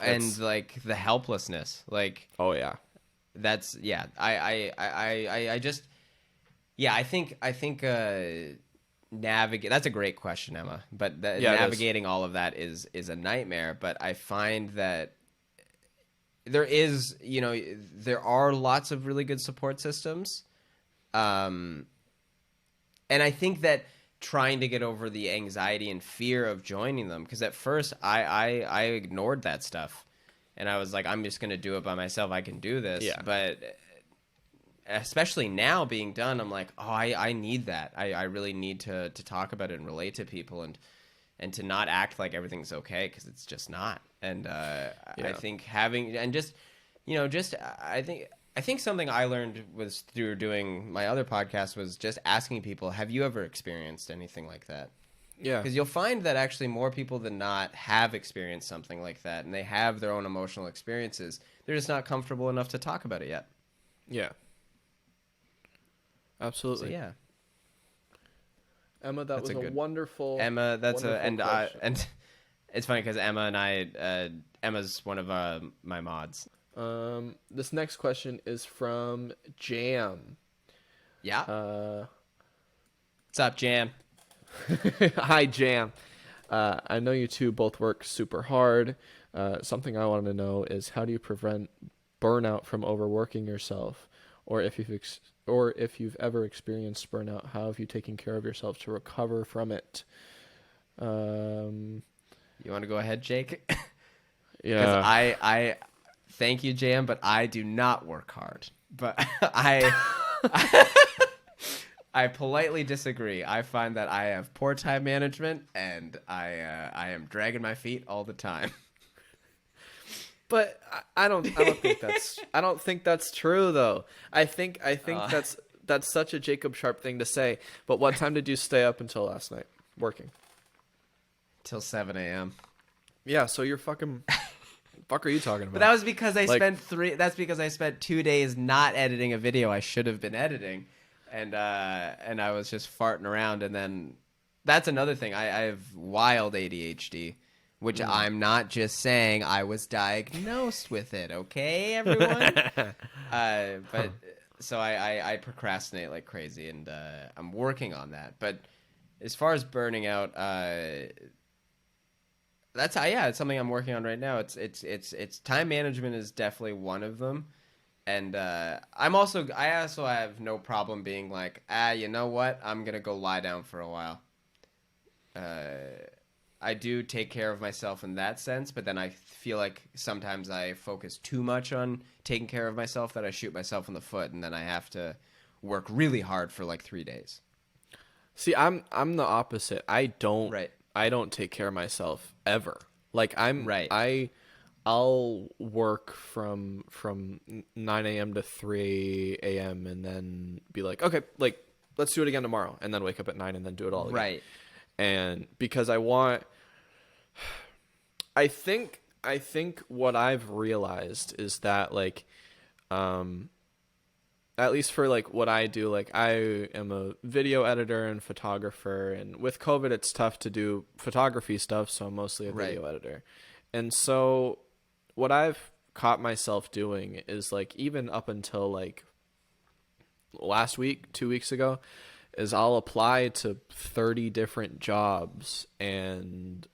and like the helplessness, like that's I think navigate. That's a great question, Emma. But navigating all of that is a nightmare. But I find that there are lots of really good support systems, and I think that trying to get over the anxiety and fear of joining them, because at first I ignored that stuff, and I was like, I'm just gonna do it by myself. I can do this. But especially now being done, I'm like, I need that. I really need to talk about it and relate to people and to not act like everything's okay, because it's just not. And I think having and I think something I learned was through doing my other podcast was just asking people, have you ever experienced anything like that? Yeah. Because you'll find that actually more people than not have experienced something like that, and they have their own emotional experiences. They're just not comfortable enough to talk about it yet. Yeah. Absolutely. So, yeah. Emma, that's was a wonderful Emma, that's wonderful and it's funny because Emma and I Emma's one of my mods. This next question is from Jam. Yeah. What's up, Jam? Hi, Jam. I know you two both work super hard. Something I want to know is, how do you prevent burnout from overworking yourself? Or if you've ever experienced burnout, how have you taken care of yourself to recover from it? You want to go ahead, Jake? Yeah. Because I thank you, Jam, but I do not work hard. But I politely disagree. I find that I have poor time management, and I am dragging my feet all the time. But I don't think that's true though. I think that's such a Jacob Sharpe thing to say. But what time did you stay up until last night working? Till 7 a.m. Yeah, so you're fucking. Fuck are you talking about? But that was because I spent That's because I spent 2 days not editing a video I should have been editing, and I was just farting around. And then that's another thing. I have wild ADHD, which I'm not just saying. I was diagnosed with it. Okay, everyone. But so I procrastinate like crazy, and I'm working on that. But as far as burning out, it's something I'm working on right now. It's time management is definitely one of them, and I also have no problem being like, you know what, I'm gonna go lie down for a while. I do take care of myself in that sense, but then I feel like sometimes I focus too much on taking care of myself that I shoot myself in the foot, and then I have to work really hard for like 3 days. See, I'm the opposite. I don't take care of myself ever. Like I'll work from 9 a.m. to 3 a.m. and then be like, okay, like let's do it again tomorrow, and then wake up at 9 and then do it all again. Right. And because I think what I've realized is that like, at least for like what I do, like I am a video editor and photographer, and with COVID it's tough to do photography stuff, so I'm mostly a video editor. And so what I've caught myself doing is like, even up until like last week, 2 weeks ago, is I'll apply to 30 different jobs and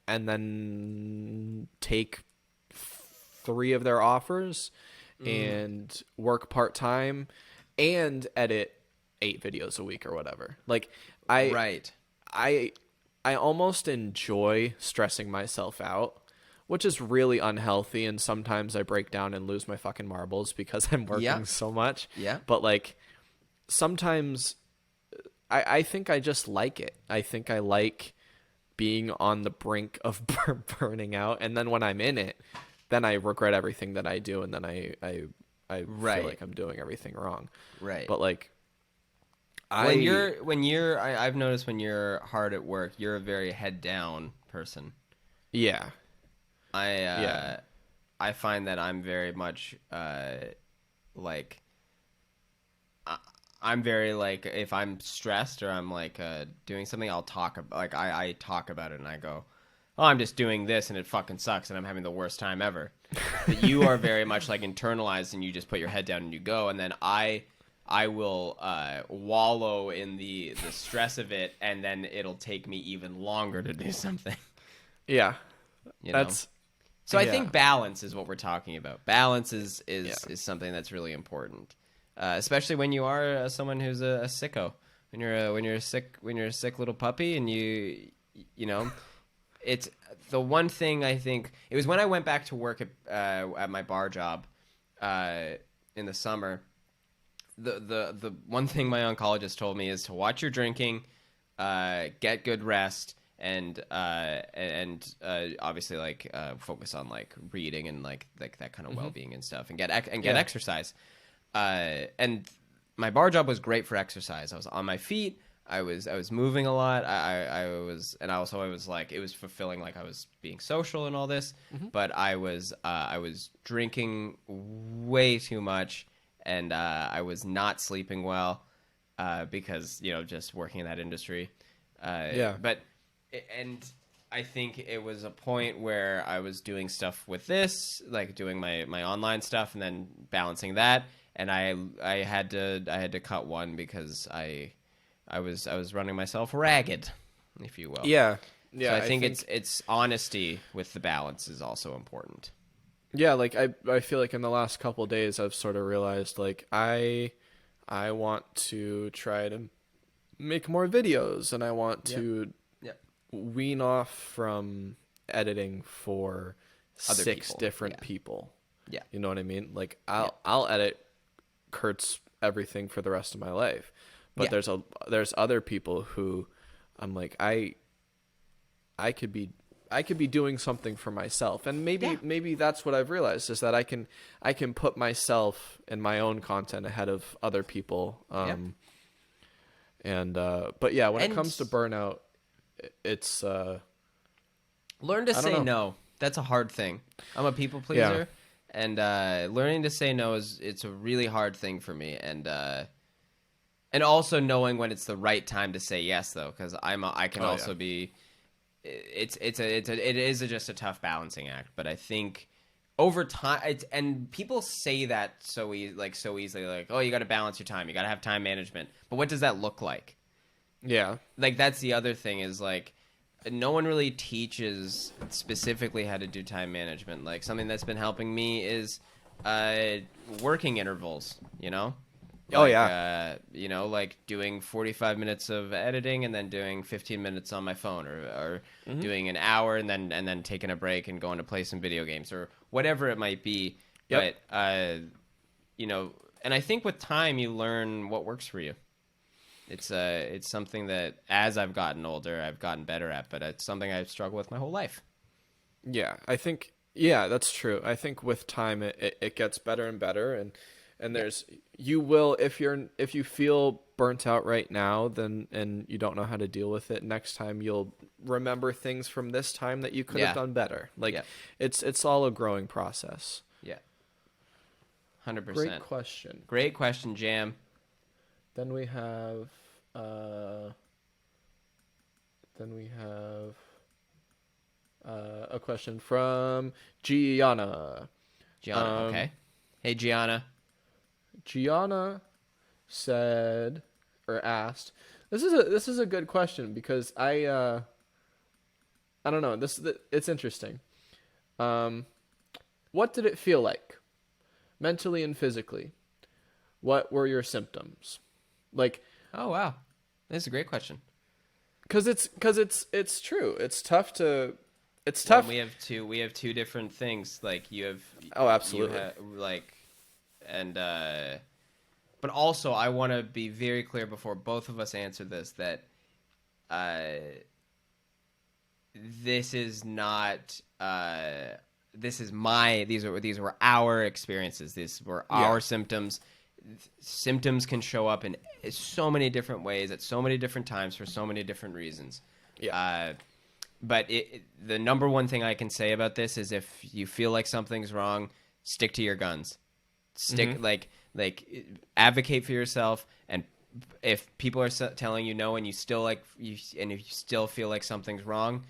then take 3 of their offers and work part-time and edit 8 videos a week or whatever. Like I almost enjoy stressing myself out, which is really unhealthy, and sometimes I break down and lose my fucking marbles because I'm working so much. Yeah. But like sometimes I think I just like it. I think I like being on the brink of burning out, and then when I'm in it, then I regret everything that I do, and then I feel like I'm doing everything wrong. Right. But like I've noticed when you're hard at work, you're a very head down person. Yeah. I find that I'm very much like I'm very like, if I'm stressed or I'm like doing something, I'll talk like I talk about it and I go, oh, I'm just doing this and it fucking sucks and I'm having the worst time ever. But you are very much like internalized and you just put your head down and you go, and then I will wallow in the stress of it, and then it'll take me even longer to do something. Yeah. So I think balance is what we're talking about. Balance is something that's really important, especially when you are someone who's a sicko. When you're a sick little puppy, and you know, it's the one thing I think. It was when I went back to work at my bar job in the summer. The one thing my oncologist told me is to watch your drinking, get good rest, and obviously like focus on like reading and like that kind of well-being and stuff, and get exercise. And my bar job was great for exercise. I was on my feet. I was moving a lot. I was like, it was fulfilling. Like I was being social and all this, but I was drinking way too much, and I was not sleeping well because just working in that industry. But I think it was a point where I was doing stuff with this, like doing my online stuff, and then balancing that, and I had to cut one because I was running myself ragged, if you will. Yeah. So I think it's honesty with the balance is also important. Yeah, like I feel like in the last couple of days I've sort of realized like I want to try to make more videos, and I want to wean off from editing for other 6 different people. Yeah. You know what I mean? Like I'll edit Kurt's everything for the rest of my life. But there's other people who I'm like, I could be I could be doing something for myself, and maybe that's what I've realized, is that I can put myself and my own content ahead of other people. And but yeah, when it comes to burnout, it's learn to I don't say know. no. That's a hard thing. I'm a people pleaser, and learning to say no it's a really hard thing for me, and also knowing when it's the right time to say yes, though, because I can also be. It is just a tough balancing act, but I think over time, and people say that so easily, like, oh, you got to balance your time, you got to have time management, but what does that look like? Yeah. Like, that's the other thing, is like, no one really teaches specifically how to do time management. Like, something that's been helping me is working intervals, you know? Like doing 45 minutes of editing and then doing 15 minutes on my phone, or doing an hour and then taking a break and going to play some video games or whatever it might be. Yep. But, and I think with time you learn what works for you. It's something that as I've gotten older, I've gotten better at, but it's something I've struggled with my whole life. Yeah, I think, yeah, that's true. I think with time it gets better and better, and there's you will, if you feel burnt out right now, then and you don't know how to deal with it, next time you'll remember things from this time that you could have done better. Like it's all a growing process. Yeah. 100%. Great question, Jam. Then we have a question from Gianna. Okay. Hey, Gianna. Gianna said, or asked, this is a good question, because I don't know, it's interesting. What did it feel like, mentally and physically? What were your symptoms? Like, oh wow, that's a great question. Because it's true. It's tough. Well, we have two different things. Like, you have. Oh, absolutely. But also, I want to be very clear before both of us answer this, that this is not. These were our experiences. These were our symptoms. Symptoms can show up in so many different ways at so many different times for so many different reasons. But the number one thing I can say about this is, if you feel like something's wrong, stick to your guns. Like advocate for yourself, and if people are telling you no and you still and if you still feel like something's wrong,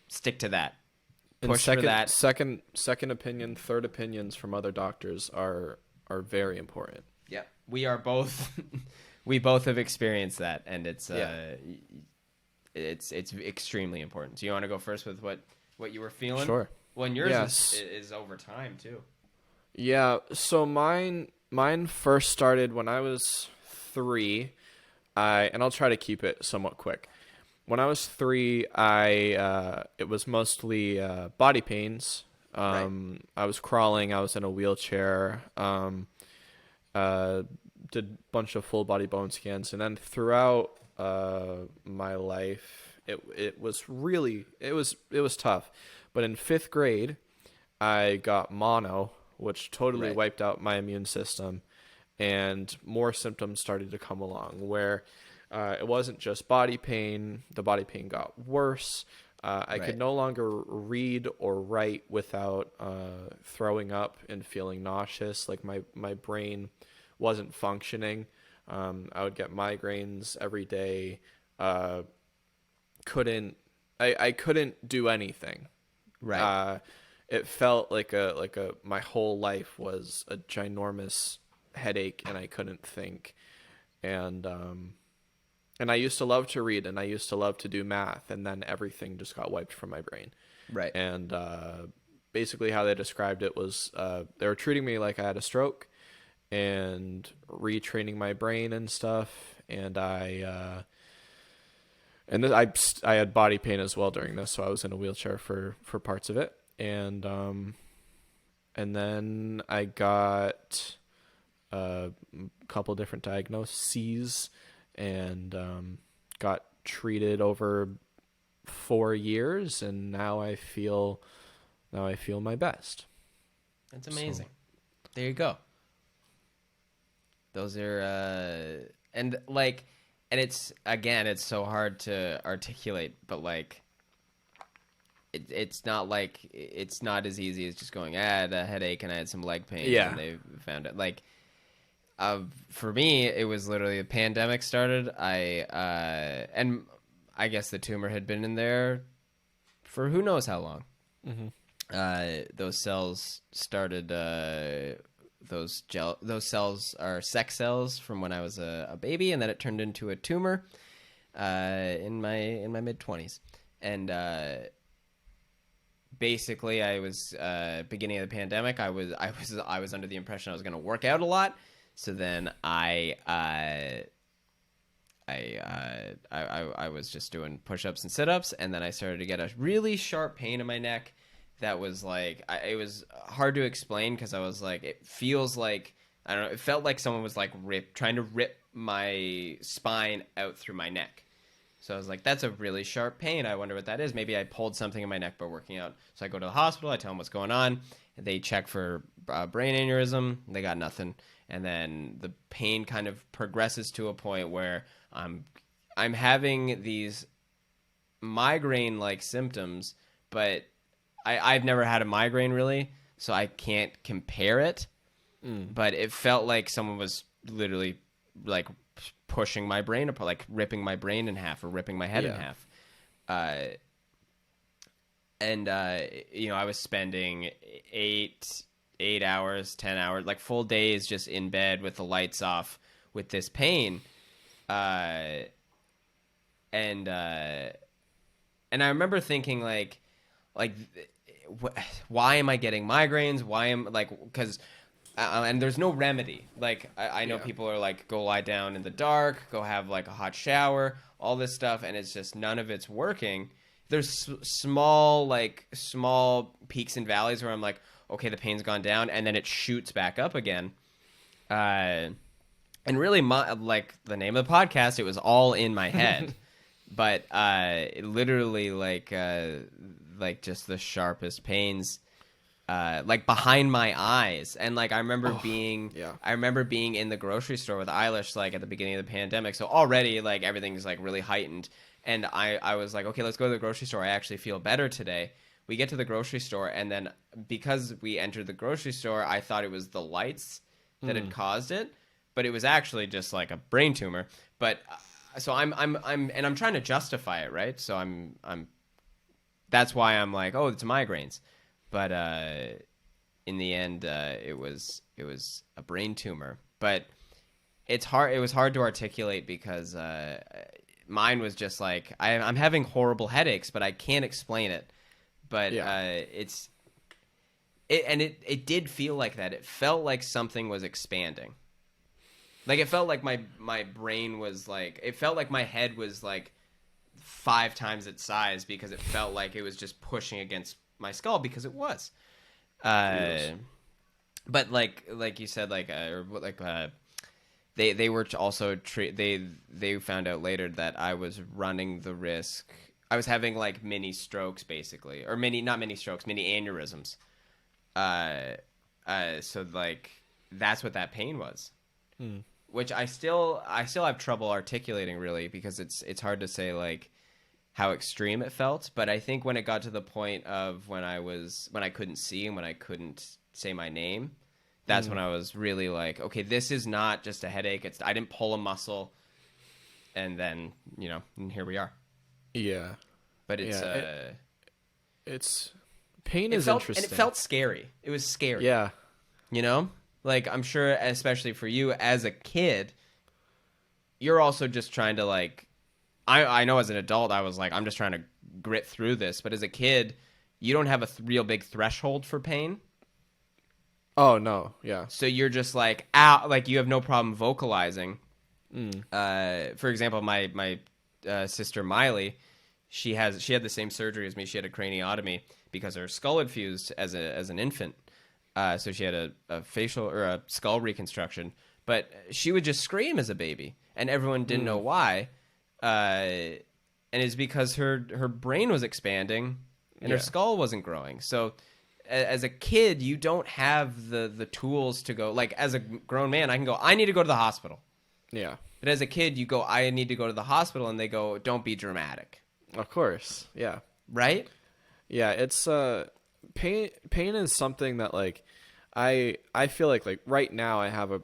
stick to that. Push for that. Second opinion, third opinions from other doctors are very important. Yeah, we are both. We both have experienced that, and it's extremely important. So you want to go first with what you were feeling? Sure. Well, and yours is over time too. Yeah. So mine first started when I was 3. And I'll try to keep it somewhat quick. When I was 3, it was mostly body pains. I was crawling. I was in a wheelchair. Did a bunch of full body bone scans, and then throughout my life, it was tough. But in 5th grade, I got mono, which totally wiped out my immune system, and more symptoms started to come along, where it wasn't just body pain. The body pain got worse. I could no longer read or write without throwing up and feeling nauseous. Like, my brain wasn't functioning. I would get migraines every day. I couldn't do anything. It felt like my whole life was a ginormous headache, and I couldn't think. And I used to love to read, and I used to love to do math, and then everything just got wiped from my brain. And basically how they described it was they were treating me like I had a stroke and retraining my brain and stuff. And I had body pain as well during this, so I was in a wheelchair for parts of it. And then I got a couple different diagnoses, and got treated over 4 years, and now I feel my best. That's amazing. So. There you go. Those are and it's so hard to articulate, but like it's not as easy as just going, I had a headache and I had some leg pain, and they found it. Like for me, it was literally the pandemic started. And I guess the tumor had been in there for who knows how long. Mm-hmm. Those cells started. Those cells are sex cells from when I was a baby, and then it turned into a tumor in my mid-20s. And basically, I was beginning of the pandemic. I was under the impression I was going to work out a lot. So then I was just doing push-ups and sit-ups, and then I started to get a really sharp pain in my neck. That was like, it was hard to explain because I was like, it feels like, I don't know, it felt like someone was like trying to rip my spine out through my neck. So I was like, that's a really sharp pain. I wonder what that is. Maybe I pulled something in my neck by working out. So I go to the hospital, I tell them what's going on. They check for brain aneurysm. They got nothing. And then the pain kind of progresses to a point where I'm having these migraine-like symptoms, but I've never had a migraine really, so I can't compare it. But it felt like someone was literally like pushing my brain apart, like ripping my brain in half or ripping my head in half. I was spending 8 hours, 10 hours, like full days just in bed with the lights off with this pain. And I remember thinking like, why am I getting migraines? Because and there's no remedy. Like I know people are like, go lie down in the dark, go have like a hot shower, all this stuff, and it's just none of it's working. There's small peaks and valleys where I'm like, okay, the pain's gone down, and then it shoots back up again. And really, like the name of the podcast, it was all in my head, but literally like just the sharpest pains, like behind my eyes. And like I remember being in the grocery store with Eilish like at the beginning of the pandemic. So already like everything's like really heightened. And I was like, okay, let's go to the grocery store. I actually feel better today. We get to the grocery store, and then because we entered the grocery store, I thought it was the lights that had caused it, but it was actually just like a brain tumor. But so I'm trying to justify it, right? So I'm that's why I'm like, oh, it's migraines. But in the end, it was a brain tumor. But it's hard. It was hard to articulate because mine was just like I'm having horrible headaches, but I can't explain it. But it did feel like that. It felt like something was expanding. Like it felt like my brain was like, it felt like my head was like 5 times its size because it felt like it was just pushing against my skull because it was. But like you said, they were also they found out later that I was running the risk. I was having like mini strokes basically, or not mini strokes, mini aneurysms. So like that's what that pain was. Which I still have trouble articulating really because it's hard to say like how extreme it felt, but I think when it got to the point of when I couldn't see and when I couldn't say my name, that's when I was really like, okay, this is not just a headache. I didn't pull a muscle, and then and here we are. Yeah, but it's pain is interesting, and it felt scary. It was scary. Yeah, like I'm sure, especially for you as a kid, you're also just trying to like. I know as an adult, I was like, I'm just trying to grit through this. But as a kid, you don't have a real big threshold for pain. Oh, no. Yeah. So you're just like, ow, like you have no problem vocalizing. For example, my sister Miley, she had the same surgery as me. She had a craniotomy because her skull had fused as an infant. So she had a facial or a skull reconstruction. But she would just scream as a baby, and everyone didn't know why. And and it's because her brain was expanding and her skull wasn't growing. So as a kid, you don't have the tools to go, like, as a grown man, I can go, I need to go to the hospital. Yeah. But as a kid, you go, I need to go to the hospital, and they go, don't be dramatic. Of course. Yeah. Right? Yeah, it's pain is something that, like, I feel like right now I have a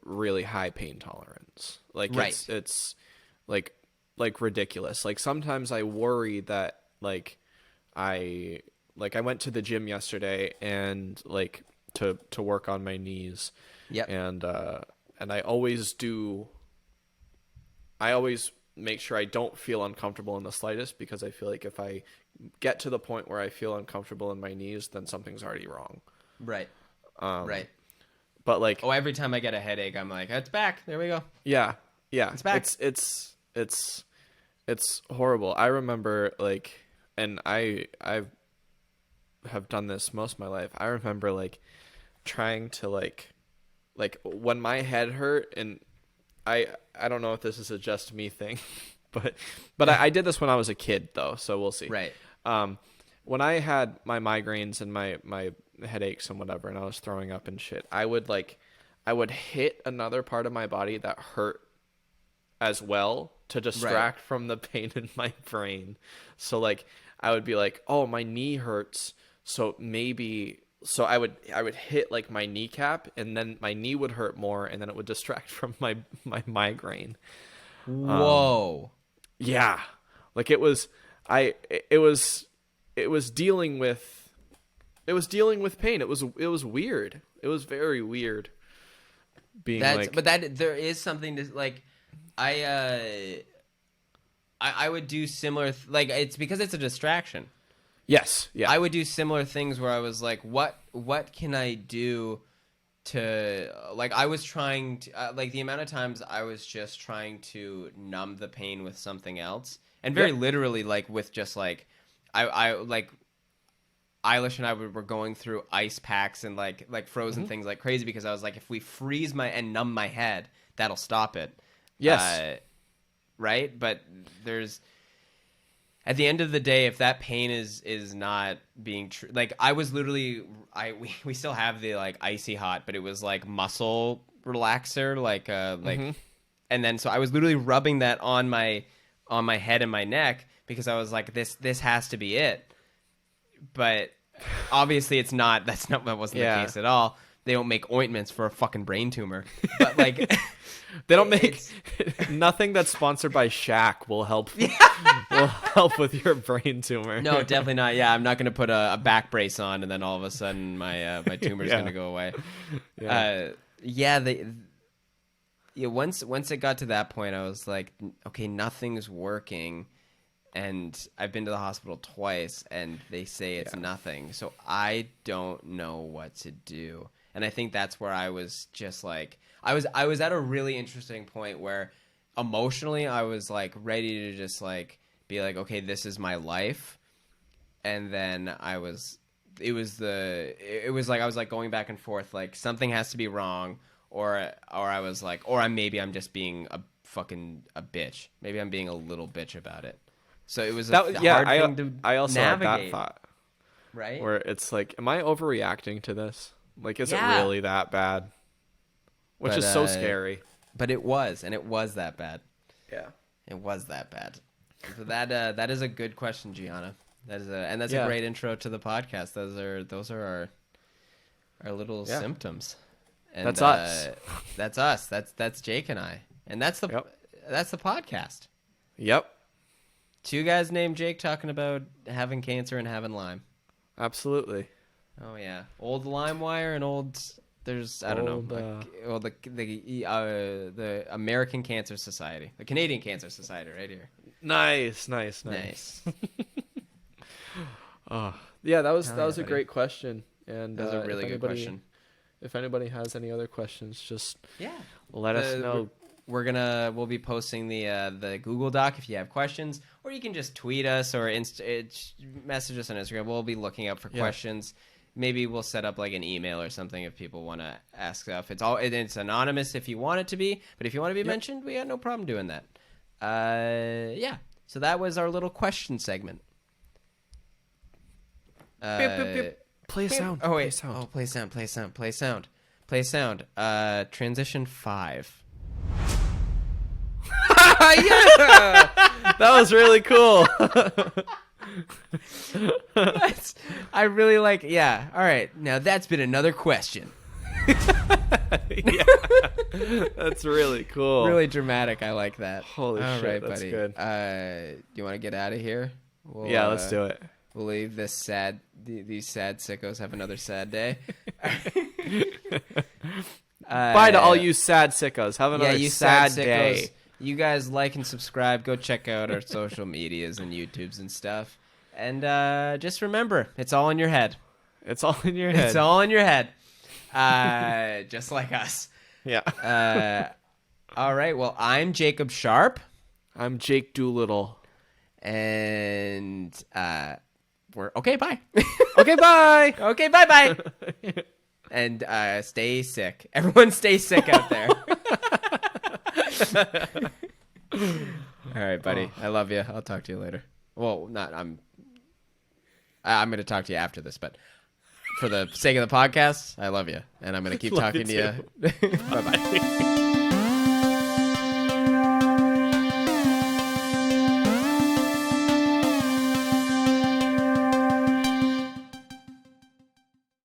really high pain tolerance. Like, right. it's like ridiculous. Like, sometimes I worry that, like, I went to the gym yesterday and, like, to work on my knees. Yep. And I always make sure I don't feel uncomfortable in the slightest, because I feel like if I get to the point where I feel uncomfortable in my knees, then something's already wrong. Right. Right. But, like, every time I get a headache, I'm like, it's back. There we go. Yeah. Yeah. It's back. It's horrible. I remember, like, and I have done this most of my life. I remember, like, trying to, like when my head hurt, and I don't know if this is a just me thing, but I did this when I was a kid, though, so we'll see. Right. When I had my migraines and my headaches and whatever, and I was throwing up and shit, I would hit another part of my body that hurt as well to distract from the pain in my brain. So, like, I would be like, oh, my knee hurts, so I would hit, like, my kneecap, and then my knee would hurt more, and then it would distract from my migraine. Whoa. Yeah. Like, it was dealing with pain. It was weird. It was very weird. But there is something to, like, I would do similar, like, it's because it's a distraction. Yes. Yeah. I would do similar things where I was like, what can I do to, like, I was trying to, like, the amount of times I was just trying to numb the pain with something else, and very literally, like, with just, like, I like, Eilish and I were going through ice packs and like frozen things like crazy, because I was like, if we freeze and numb my head, that'll stop it. Yes. Right? But at the end of the day, if that pain is not being true, like, I was literally, we still have the, like, icy hot, but it was like muscle relaxer, like, and then so I was literally rubbing that on my head and my neck, because I was like, this has to be it. But obviously it's not. That wasn't the case at all. They don't make ointments for a fucking brain tumor. But, like, they don't make nothing that's sponsored by Shaq will help with your brain tumor. No, definitely not. Yeah, I'm not going to put a back brace on and then all of a sudden my tumor's going to go away. Once it got to that point, I was like, okay, nothing's working. And I've been to the hospital twice, and they say it's nothing. So I don't know what to do. And I think that's where I was just like, I was at a really interesting point where emotionally I was, like, ready to just, like, be like, okay, this is my life. And then I was going back and forth, like, something has to be wrong, or I was like, or I'm just being a bitch. Maybe I'm being a little bitch about it. So it was hard thing to I also navigate. had that thought. Right? Where it's like, am I overreacting to this? Like, is it really that bad? Which is so scary. But it was, and it was that bad. Yeah. It was that bad. So that is a good question, Gianna. That's a great intro to the podcast. Those are our little symptoms. And that's us. That's us. That's Jake and I. And that's the podcast. Yep. Two guys named Jake talking about having cancer and having Lyme. Absolutely. Oh yeah, old LimeWire and old. There's I don't know. The American Cancer Society, the Canadian Cancer Society, right here. Nice. Oh yeah, that was a great question, and that was a really good question. If anybody has any other questions, just let us know. We'll be posting the Google Doc if you have questions, or you can just tweet us or message us on Instagram. We'll be looking up for questions. Maybe we'll set up, like, an email or something if people want to ask stuff. It's anonymous if you want it to be, but if you want to be mentioned, we got no problem doing that. So that was our little question segment. Play a sound. Oh, wait. Play sound. Oh, play sound. Transition 5. Yeah! That was really cool. I really like, yeah. All right. Now that's been another question. Yeah. That's really cool. Really dramatic. I like that. Holy All shit, right, that's buddy. good. Do you want to get out of here? Yeah, let's do it. We'll leave these sad sickos have another sad day. Bye to all you sad sickos. Have another you sad sickos. day. You guys like and subscribe. Go check out our social medias and YouTubes and stuff. And just remember, it's all in your head. It's all in your head. It's all in your head. Just like us. Yeah. All right. Well, I'm Jacob Sharpe. I'm Jake Doolittle. And we're okay. Bye. Okay, bye. Okay. Bye. And stay sick. Everyone, stay sick out there. All right, buddy. I love you. I'll talk to you later. Well, not. I'm going to talk to you after this, but for the sake of the podcast, I love you, and I'm going to keep talking to you. Bye-bye.